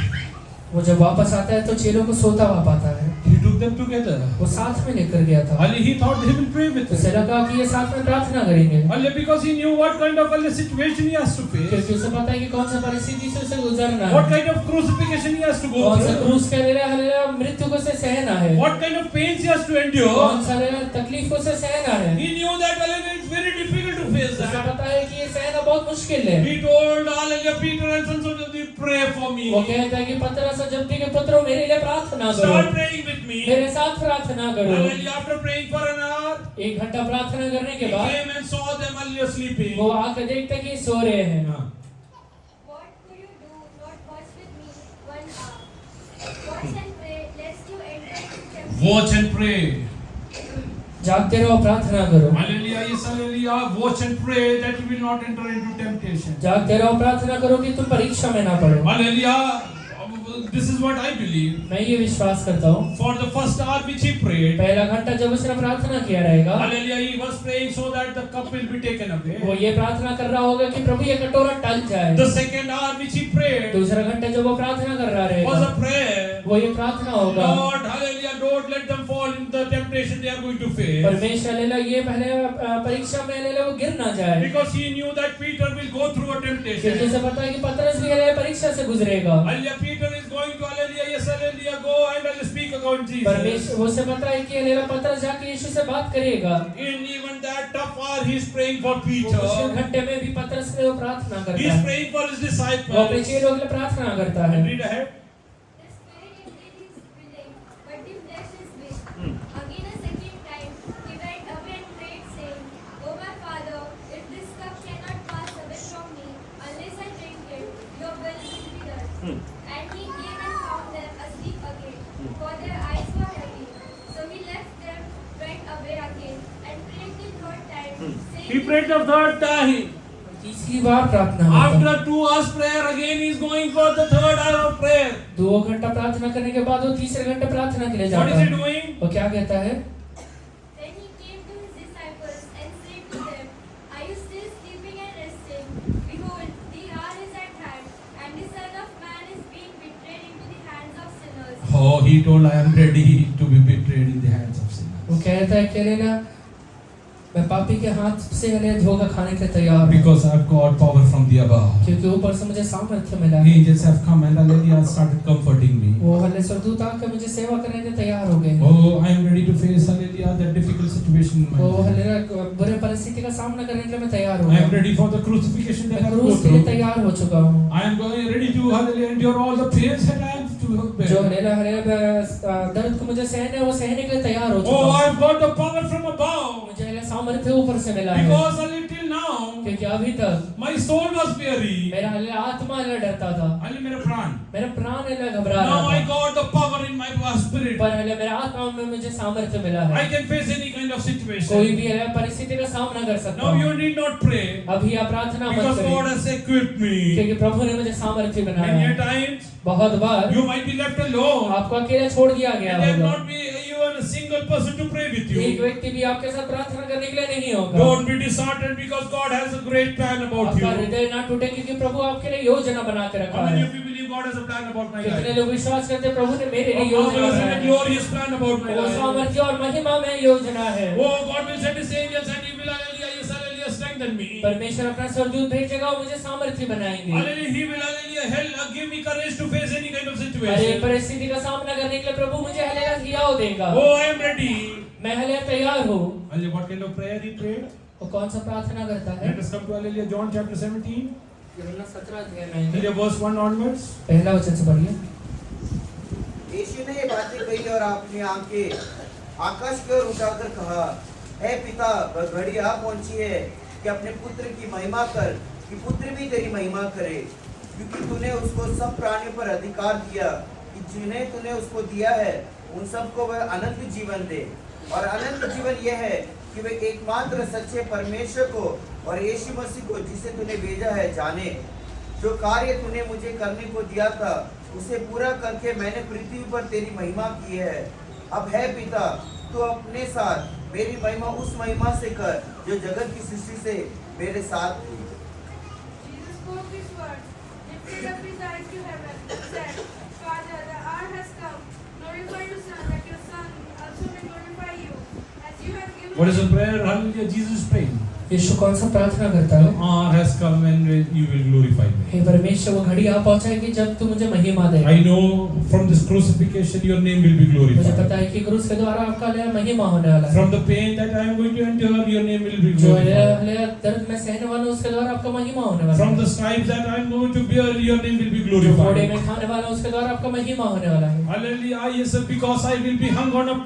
वो जब वापस आता है तो चेलों को सोता हुआ पाता है। He took them to together. वो साथ में लेकर गया था। Only he thought he will pray with उसे them. लगा कि ये साथ में प्रार्थना करेंगे, Only because he knew what kind of a situation he has to face, क्योंकि उसे पता है कि कौन सा परिस्थिति से उसे गुजरना what है, kind of crucifixion he has to go कौन सा through, क्रूस के लिए हलेला मृत्यु को से सहना है, what kind of pains he has to endure. कौन सा हलेला तकलीफ को से सहना है। He knew that hallelujah, it's very difficult to face उसे that. पता है कि ये सहना बहुत मुश्किल है। He told hallelujah, Peter and sons of Zebedee, pray for me. वो कहता है कि पतरस और जब्दी के पुत्रों मेरे लिए प्रार्थना करो, Start praying with me. मेरे साथ प्रार्थना करो। Hallelujah, after praying for an hour, 1 घंटा प्रार्थना करने के he बाद came and saw them hallelujah sleeping. वो आकर देखते कि सो रहे हैं। What could you do? Not watch with me 1 hour. Watch and pray, lest you enter into temptation. Watch and pray. जागते रहो, प्रार्थना करो। Hallelujah, yes, hallelujah. Watch and pray that you will not enter into temptation. जागते रहो, प्रार्थना करो कि तुम परीक्षा में ना पड़ो। Hallelujah. This is what I believe. मैं ये विश्वास करता हूँ, For the first hour which he prayed, पहला घंटा जब उसने प्रार्थना किया रहेगा, hallelujah, he was praying so that the cup will be taken वो away. ये प्रार्थना कर रहा होगा कि प्रभु ये कटोरा टल जाए। The second hour which he prayed दूसरा घंटा जब वो प्रार्थना कर रहा was रहेगा, a prayer. वो ये प्रार्थना होगा, Lord, hallelujah, don't let them fall into the temptation they are going to face. परमेश्वर लेला ये पहले परीक्षा में लेला वो गिर ना जाए, Because he knew that Peter will go through a क्योंकि temptation. उसे पता है कि पतरस भी लेला परीक्षा से गुजरेगा। Hallelujah, Peter is going to hallelujah, yes, hallelujah, go and I'll speak about Jesus. परमेश्वर उसे पता है कि लेला पतरस जाके यीशु से बात करेगा। In even that tough hour, he is praying for वो मुश्किल Peter. घंटे में भी पतरस के लिए वो प्रार्थना He करता is है, praying for his वो अपने disciples. चेलों के लिए प्रार्थना करता है। Read ahead. The spirit indeed is willing, but the flesh is weak. Again a second time, he went away and prayed, saying, O my Father, if this cup cannot pass away from me, unless I drink it, your will be done. And he came and found them asleep again, for their eyes were heavy. So he left them, went away again, and prayed the third time, saying, He prayed the third time. तीसरी बार प्रार्थना करता है। After 2 hours prayer, again he is going for the third hour of prayer. 2 घंटा प्रार्थना करने के बाद वो तीसरे घंटे प्रार्थना के लिए What जाता is he है। doing? वो क्या कहता है? Then he came to his disciples and said to them, Are you still sleeping and resting? Behold, the hour is at hand, and the Son of Man is being betrayed into the hands of sinners. Oh, he told, I am ready to be betrayed in the hands of वो sinners. कहता है कि लेना मैं पापी के हाथ से हले धोखा खाने के लिए तैयार हूँ, Because I have got power from the above. क्योंकि ऊपर से मुझे सामर्थ्य मिला है। Angels have come and hallelujah started comforting me. वो हले स्वर्गदूत आकर मुझे सेवा करने के लिए तैयार हो गए। Oh, I am ready to face hallelujah that difficult situation in my वो life. हले बुरे परिस्थिति का सामना करने के लिए मैं तैयार हो I am गया। ready for the crucifixion that I मैं have to go क्रूस के लिए through. तैयार हो चुका हूँ। I am going ready to hallelujah endure all the pains that I have to जो bear. लेला हले दर्द को मुझे सहने है, वो सहने के लिए तैयार हो चुका Oh, I हूँ। have got the power from above. मुझे हले सामर्थ्य ऊपर से मिला है, Because until now, क्योंकि अभी तक my soul was weary. मेरा हले आत्मा हले डरता था, Only मेरा प्राण. मेरा प्राण हले घबरा Now रहा I था, got the power in my spirit. पर हले मेरा आत्मा में मुझे सामर्थ्य मिला I है, can face any kind of कोई situation. भी हले परिस्थिति का सामना कर सकता Now हूँ। you need not pray. अभी आप प्रार्थना मत Because God करें, has equipped me. क्योंकि प्रभु ने मुझे सामर्थ्य बनाया Many है। a times बहुत बार you might be left alone. आपको अकेले छोड़ दिया गया And there will होगा, not be even a single person to pray with एक you. व्यक्ति भी आपके साथ प्रार्थना करने के लिए नहीं होगा। Don't be disheartened because God has a great plan about आपका you. हृदय ना टूटे, क्योंकि प्रभु आपके लिए योजना बना के रखा How many है। of you believe God has a plan about my कितने life? लोग विश्वास करते हैं प्रभु ने मेरे लिए Oh, God योजना has बनाई a है, glorious plan about my वो life. सामर्थ्य और महिमा में योजना है। Oh, God will send His angels and He will hallelujah, yes, hallelujah, strengthen me. परमेश्वर अपना स्वर्गदूत भेजेगा और मुझे सामर्थ्य बनाएंगे। Hallelujah, He will hallelujah, give me courage to face any kind of हर एक situation. परिस्थिति का सामना करने के लिए प्रभु मुझे हलेगा हियाव देगा। Oh, I am ready. मैं हले तैयार हूँ। Hallelujah, what kind of prayer he prayed? वो कौन सा प्रार्थना करता है? Let us come to hallelujah, John chapter 17. यूहन्ना 17 अध्याय में Hallelujah, verse 1 onwards. पहला वचन से पढ़िए। यीशु ने ये बातें कही और अपनी आंखें आकाश की ओर उठाकर कहा, हे पिता, वह घड़ी आ पहुंची है कि अपने पुत्र की महिमा कर, कि पुत्र भी तेरी महिमा करे, क्योंकि तूने उसको सब प्राणियों पर अधिकार दिया, कि जिन्हें तूने उसको दिया है उन सबको वह अनंत जीवन दे। और अनंत जीवन यह है कि वे एकमात्र सच्चे परमेश्वर को और यीशु मसीह को जिसे तूने भेजा है जाने। जो कार्य तूने मुझे करने को दिया था उसे पूरा करके मैंने पृथ्वी पर तेरी महिमा की है। अब है पिता, तू अपने साथ मेरी महिमा उस महिमा से कर जो जगत की सृष्टि से मेरे साथ थी। Jesus spoke these words, lifted up his eyes to heaven, and said, Father, the hour has come. Glorify your Son, that your Son What is the prayer? Hallelujah, Jesus is praying. यीशु कौन सा प्रार्थना करता The है? hour has come and you will glorify me. हे परमेश्वर, वो घड़ी आ पहुंचाएगी जब तू मुझे महिमा दे। I know from this crucifixion your name will be मुझे glorified. पता है कि क्रूस के द्वारा आपका लिए महिमा होने वाला है। From the pain that I am going to endure, your name will be जो glorified. दर्द में सहने वाला हूं, उसके द्वारा आपका महिमा होने वाला है। From the stripes that I am going to bear, your name will be जो घोड़े glorified. में खाने वाला हूं, उसके द्वारा आपका महिमा होने वाला है। Hallelujah, yes, sir, because I will be hung on a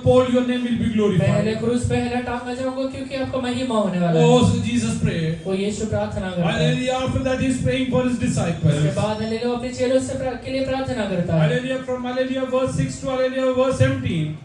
pole, your name will be पहले glorified. क्रूस पे हला टांगा जाऊंगा क्योंकि आपका महिमा होने वाला है। Oh, so Jesus prayed. वो यीशु प्रार्थना करता है। Hallelujah, after that he is praying for his उसके disciples. बाद हलेलुया अपने चेलों से के लिए प्रार्थना करता है। Hallelujah, from Hallelujah verse 6 to Hallelujah verse 17.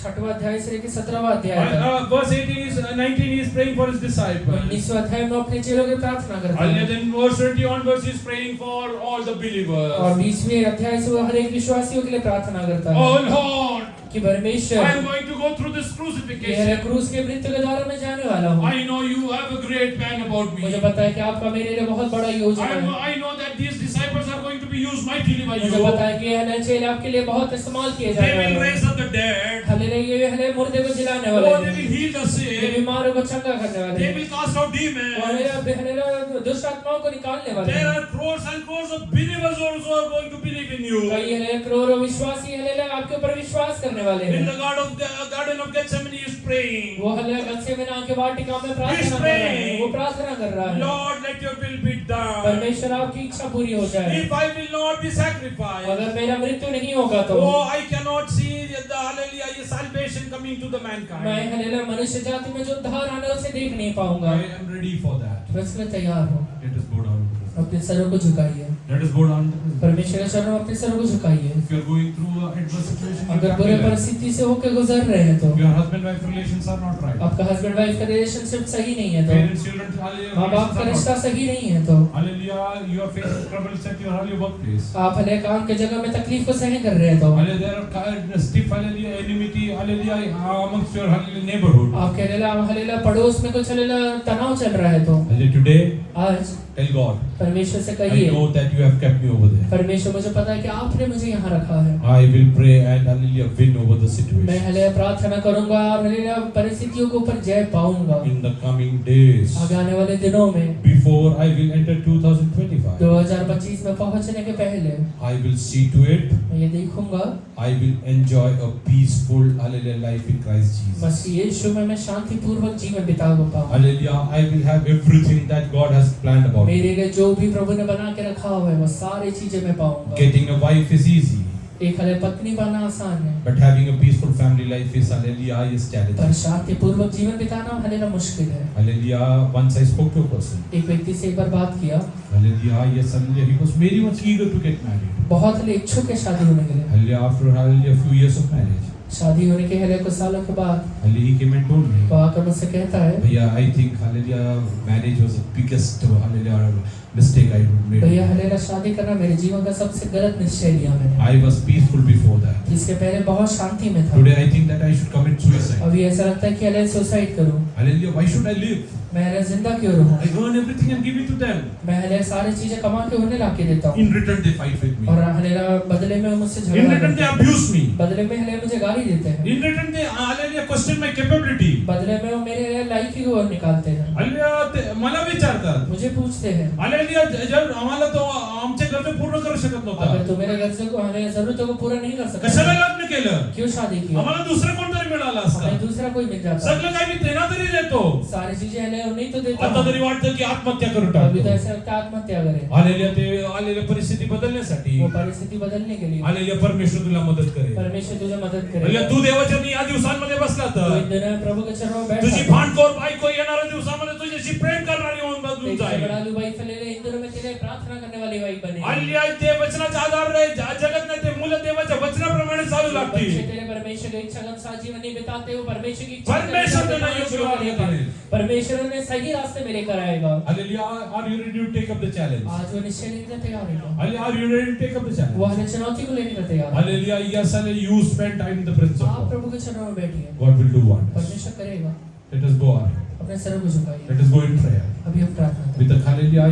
6वां अध्याय से लेकर 17वां अध्याय तक। Verse 19 he is praying for his disciples. 19वां अध्याय में अपने चेलों की प्रार्थना करता Hallelujah, है। then verse 20 onwards he is praying for all the believers. और 20वें अध्याय से वो हर एक विश्वासियों के लिए प्रार्थना करता है Oh Lord, कि परमेश्वर, I am going to go through this ये crucifixion. क्रूस के मृत्यु के द्वार में जाने वाला हूँ। I know you have a great plan about me. मुझे पता है कि आपका मेरे लिए बहुत बड़ा योजना है। I know that these disciples are going to be used mightily by मुझे you. पता है कि ये चेले आपके लिए बहुत इस्तेमाल किए They जाने will वाले raise हैं। up the dead. हल्लेलुया, ये हले मुर्दे को जिलाने वाले Oh, they हैं। will heal the ये sick. बीमारों को चंगा करने वाले They हैं। will cast out और demons. हल्लेलुया दुष्ट आत्माओं को निकालने वाले There हैं। are crores and crores of believers also are going to believe in you. कई हल्लेलुया करोड़ों विश्वासी हल्लेलुया आपके ऊपर विश्वास करने वाले In हैं। the Garden of Gethsemane he is praying. वो हल्लेलुया गत्सेमने के वाटिका में प्रार्थना कर रहा है। वो प्रार्थना कर रहा है। Lord, let your will be done. परमेश्वर आपकी इच्छा पूरी हो जाए। If I will not be sacrificed, अगर मेरा मृत्यु नहीं होगा तो oh, I cannot see the hallelujah salvation coming to the मैं mankind. हल्लेलुया मनुष्य जाति में जो उद्धार आने उसे देख नहीं पाऊंगा। I am ready for that. बस मैं तैयार हूँ। Let us go down. अपने सरों को झुकाइए। Let us go down. परमेश्वर के चरणों में अपने सरों को झुकाइए। If you are going through adverse situation, in अगर your बुरे family life, परिस्थिति से होकर गुजर रहे हैं तो your husband-wife relations are not right. आपका हस्बैंड वाइफ का रिलेशनशिप सही नहीं है तो Parents-children hallelujah, माँ बाप relations का are रिश्ता not. सही नहीं है तो Hallelujah, you are facing troubles at your hallelujah workplace. आप हले काम के जगह में तकलीफ को सहन कर रहे हैं तो Hallelujah, there are stiff hallelujah enmity hallelujah amongst your hallelujah neighborhood. आपके हलेला पड़ोस में कुछ हलेला तनाव चल रहा है तो Hallelujah, today आज tell God, परमेश्वर से I कहिए, know that you have kept me over there. परमेश्वर मुझे पता है कि आपने मुझे यहाँ रखा है। I will pray and hallelujah win over the मैं situation हले प्रार्थना करूंगा और हलेला परिस्थितियों के ऊपर जय पाऊंगा in the coming days. आगे आने वाले दिनों में Before I will enter 2025, 2025 में पहुंचने के पहले I will see to it. मैं ये देखूंगा I will enjoy a peaceful hallelujah life in Christ Jesus. बस यीशु में मैं शांतिपूर्वक जीवन बिता पाऊं। Hallelujah, I will have everything that God has planned about me. मेरे लिए जो भी प्रभु ने बना के रखा हुआ है वो सारी चीजें मैं पाऊंगा। Getting a wife is easy, एक हले पत्नी पाना आसान है but having a peaceful family life is hallelujah is पर challenging. शांतिपूर्वक जीवन बिताना हलेला मुश्किल है। Hallelujah, once I spoke to a person. एक व्यक्ति से एक बार बात किया, Hallelujah, yes, hallelujah. He was very much eager to get married. बहुत हले इच्छुक है शादी होने के लिए। Hallelujah, after hallelujah a few years of marriage, शादी होने के हले कुछ सालों के बाद hallelujah, he came and told me, वो आकर मुझसे कहता है, Bhaiya, I think hallelujah marriage was the biggest hallelujah mistake I made. भैया हलेला शादी करना मेरे जीवन का सबसे गलत निश्चय लिया मैंने। I was peaceful before that. जिसके पहले बहुत शांति में था। Today I think that I should commit suicide. अभी ऐसा लगता है कि हले सुसाइड करूं। Hallelujah, why should I live? मैं हले जिंदा क्यों रहूं? I earn everything and give it to them. मैं हले सारी चीजें कमा के उन्हें लाके देता हूं In return they fight with me. और हलेला बदले में मुझसे In झगड़ा return they करते हैं। abuse me. बदले में हले मुझे गाली देते हैं। In return they hallelujah question my capability. बदले में वो मेरे लायकी को निकालते हैं। Hallelujah, ते मला विचारतात. मुझे पूछते हैं, Hallelujah, जर आम्हाला तो आमचे गरज पूर्ण करू शकत अगर नव्हता. तू मेरे जरूरतों को पूरा नहीं कर सकता कशाला लग्न केलं? क्यों शादी की? आम्हाला दुसरं कोणतरी मिळालं असतं. हमें दूसरा कोई मिल जाता। सगळं काही मी त्यांना तरी देतो. सारी चीजें हले नहीं तो देता आता हूं। तरी वाटतं की आत्महत्या करू अभी तो टाकतो. ऐसा लगता है आत्महत्या करें। आलेल्या ते आलेल्या परिस्थिती बदलण्यासाठी वो परिस्थिति बदलने के लिए आलेल्या परमेश्वर तुला मदत करेल. परमेश्वर तुझे मदद म्हणजे करेगा। तू देवाच्या या दिवसांमध्ये बसला तो तर इन दिनों में प्रभु के चरणों में बैठ तुझी सकता है। भांडखोर बायको येणाऱ्या दिवसामध्ये तुझ्याशी प्रेम करणारी होऊन बदलून एक जाईल. झगड़ालू वाइफ ले ले, इन दिनों में तेरे प्रार्थना करने वाली वाइफ बने। आलेल्या ते वचनाचा आधार रे जगत नाही ते मुलं देवाच्या वचनाप्रमाणे चालू बच्चे लागतील. तेरे परमेश्वर की इच्छा के अनुसार जीवन नहीं बिताते हो, परमेश्वर की इच्छा परमेश्वर के तेरा अनुसार योग्य जीवन मार्ग बिताते हो। करेल. परमेश्वर ने सही रास्ते में लेकर आएगा। Hallelujah, are you ready to take up the challenge? आज वो निश्चय लेने को तैयार है। Hallelujah, are you ready to take up the वो challenge? हर चुनौती को लेने को तैयार है। Hallelujah, yes, hallelujah, you spend time in the presence of आप God. प्रभु के चरणों में बैठिए, God will do wonders. परमेश्वर करेगा। Let us go on. अपने सर को झुकाइए। Let us go in prayer. अभी हम प्रार्थना करें। With a hallelujah,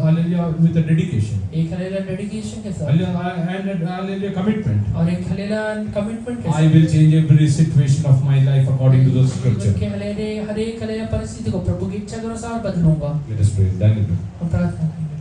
hallelujah, with a dedication. एक हलेला डेडिकेशन के साथ Hallelujah, and hallelujah commitment. और एक हलेला कमिटमेंट के I साथ will change every situation of my life according to the scripture. के हलेले हर एक हलेला परिस्थिति को प्रभु की इच्छा के अनुसार बदलूंगा। Let us pray. Hallelujah. हम प्रार्थना करेंगे।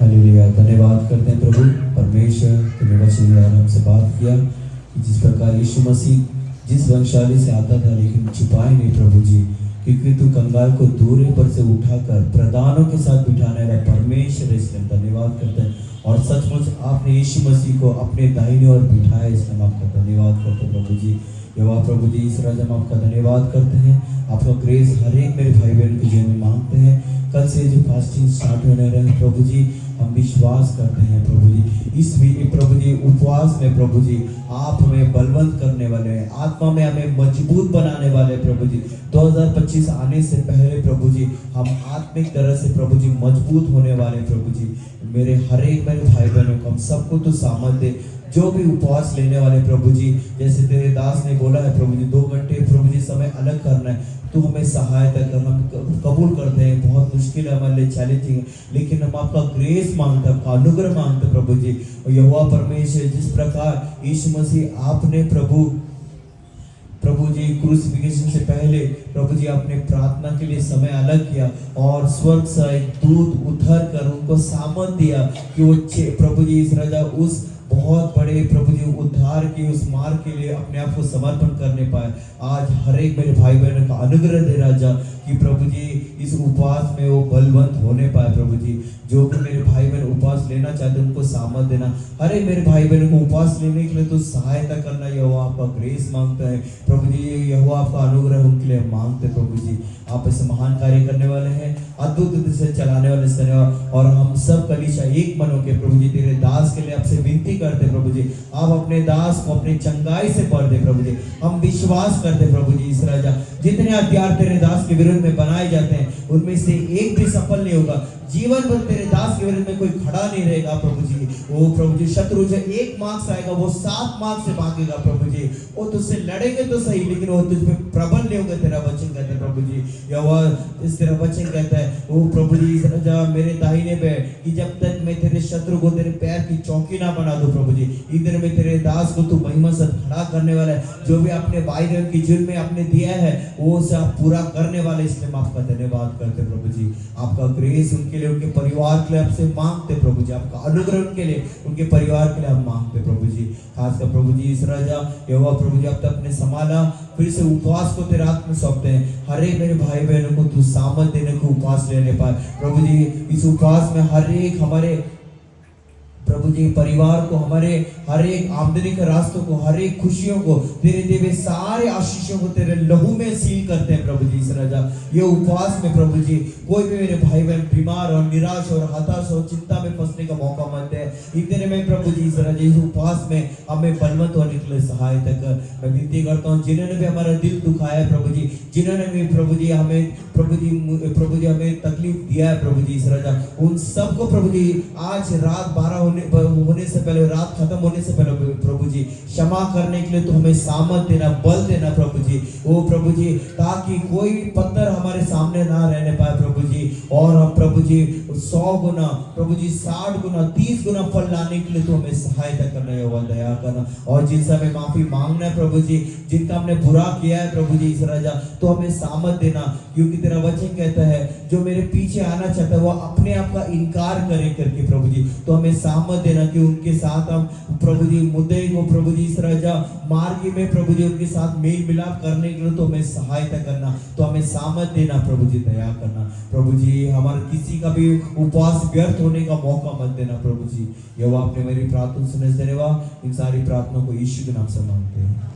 हालेलुया। धन्यवाद करते हैं प्रभु परमेश्वर, तुमने वचन द्वारा हमसे बात किया कि जिस प्रकार यीशु मसीह जिस वंशावली से आता था लेकिन छुपाए नहीं प्रभु जी, क्योंकि तू कंगाल को दूर पर से उठाकर प्रधानों के साथ बिठाने वाला परमेश्वर, इसलिए धन्यवाद करते हैं। और सचमुच आपने यीशु मसीह को अपने दाहिने ओर बिठाया, इसलिए हम आपका धन्यवाद करते हैं प्रभु जी। यहोवा प्रभु जी, इस राजा हम आपका धन्यवाद करते हैं। आपका ग्रेस हर एक मेरे भाई बहन के जीवन में मांगते हैं। कल से जो फास्टिंग स्टार्ट होने रहे प्रभु जी, हम विश्वास करते हैं प्रभु जी, इस प्रभु जी उपवास में प्रभु जी आप हमें बलवंत करने वाले हैं, आत्मा में हमें मजबूत बनाने वाले प्रभु जी। 2025 आने से पहले प्रभु जी हम आत्मिक तरह से प्रभु जी मजबूत होने वाले प्रभु जी। मेरे हर एक मेरे भाई बहनों को हम सबको तो सामर्थ दे, जो भी उपवास लेने वाले प्रभु जी, जैसे तेरे दास ने बोला है प्रभु जी 2 घंटे प्रभु जी समय अलग करना है, तू हमें सहायता कर। हम कबूल करते हैं, बहुत मुश्किल है हमारे लिए, चैलेंजिंग है, लेकिन हम आपका ग्रेस मांगते हैं, आपका अनुग्रह मांगते प्रभु जी। और यहोवा परमेश्वर, जिस प्रकार यीशु मसीह आपने प्रभु जी क्रूसिफिकेशन से पहले प्रभु जी आपने प्रार्थना के लिए समय अलग किया और स्वर्ग से एक दूत उतर कर उनको सामर्थ दिया कि वो प्रभु जी इस राजा उस बहुत बड़े प्रभु जी उद्धार के उस मार्ग के लिए अपने आप को समर्पण करने पाए। आज हर एक मेरे भाई बहनों का अनुग्रह दे राजा कि प्रभु जी इस उपवास में वो बलवंत होने पाए प्रभु जी। जो भी मेरे भाई बहन उपवास लेना चाहते हैं उनको सामर्थ देना, हर एक मेरे भाई बहनों को उपवास लेने के लिए तो सहायता करना, यहोवा आपका ग्रेस मांगता है प्रभु जी। यहोवा आपका अनुग्रह उनके लिए मांगते प्रभु जी। आप ऐसे महान कार्य करने वाले हैं, अद्भुत से चलाने वाले धन्यवाद। और हम सब कलीसिया एक मन होकर प्रभु जी तेरे दास के लिए आपसे विनती करते प्रभु जी, आप अपने दास को अपनी चंगाई से भर दे प्रभु जी। हम विश्वास करते प्रभु जी इस राजा जितने हथियार तेरे दास के विरुद्ध में बनाए जाते हैं उनमें से एक भी सफल नहीं होगा। जीवन भर तेरे दास के विरुद्ध में कोई खड़ा नहीं रहेगा प्रभु जी। वो प्रभु जी शत्रु जो 1 मार्क्स आएगा वो 7 मार्क्स से भागेगा प्रभु जी। वो तुझसे लड़ेंगे तो सही, लेकिन वो तुझ पे प्रबल नहीं होगा, तेरा वचन कहता है प्रभु जी। या वह इस तेरा वचन कहता है वो प्रभु जी इस राजा मेरे दाहिने पे कि जब तक मैं तेरे शत्रु को तेरे पैर की चौकी ना बना दूं प्रभु जी। इधर में तेरे दास को तू महिमा से खड़ा करने वाला है, जो भी अपने भाई बहन की जुर्म में आपने दिया है वो से आप पूरा करने वाले, इसलिए हम आपका धन्यवाद करते प्रभु जी। आपका ग्रेस उनके लिए, उनके परिवार के लिए आपसे मांगते प्रभु जी, आपका अनुग्रह उनके लिए, उनके परिवार के लिए हम मांगते प्रभु जी। खासकर प्रभु जी इस राजा यहोवा प्रभु जी अब तक अपने संभाला, फिर से उपवास को तेरे हाथ में सौंपते हैं। हर एक मेरे भाई बहनों को तू सामर्थ देने को उपवास लेने पाए प्रभु जी। इस उपवास में हर एक हमारे प्रभु जी परिवार को, हमारे हर एक आमदनी के रास्तों को, हर एक खुशियों को तेरे देवे सारे आशीषों को तेरे लहू में सील करते हैं प्रभु जी इस राजा। ये उपवास में प्रभु जी कोई भी मेरे भाई बहन बीमार और निराश और हताश और चिंता में फंसने का मौका मत दे। इतने में प्रभु जी इस राजा इस उपवास में हमें बलवंत होने के लिए सहायता कर। मैं विनती करता हूँ जिन्होंने भी हमारा दिल दुखाया है प्रभु जी, जिन्होंने भी प्रभु जी हमें प्रभु जी हमें तकलीफ दिया है प्रभु जी इस राजा, उन सबको प्रभु जी आज रात 12 होने से पहले, रात खत्म होने से पहले प्रभु जी क्षमा करने के लिए तो हमें सामर्थ देना, बल देना प्रभु जी। वो प्रभु जी ताकि कोई भी पत्थर हमारे सामने ना रहने पाए प्रभु जी। और हम प्रभु जी 100 गुना प्रभु जी 60 गुना 30 गुना फल लाने के लिए तो हमें सहायता करना है, वो दया करना। और जिनसे हमें माफी मांगना है प्रभु जी, जिनका हमने बुरा किया है प्रभु जी इस राजा, तो हमें सामर्थ देना, क्योंकि तेरा वचन कहता है जो मेरे पीछे आना चाहता है वो अपने आप का इनकार करे करके प्रभु जी। तो हमें सामर्थ देना कि उनके साथ हम प्रभु जी मुद्दे को प्रभु जी इस राजा मार्ग में प्रभु जी उनके साथ मेल मिलाप करने के लिए तो हमें सहायता करना, तो हमें सामर्थ देना प्रभु जी, दया करना प्रभु जी। हमारे किसी का भी उपवास व्यर्थ होने का मौका मत देना प्रभु जी। यह आपने मेरी प्रार्थना सुने, धन्यवाद। इन सारी प्रार्थनाओं को यीशु के नाम से मांगते हैं।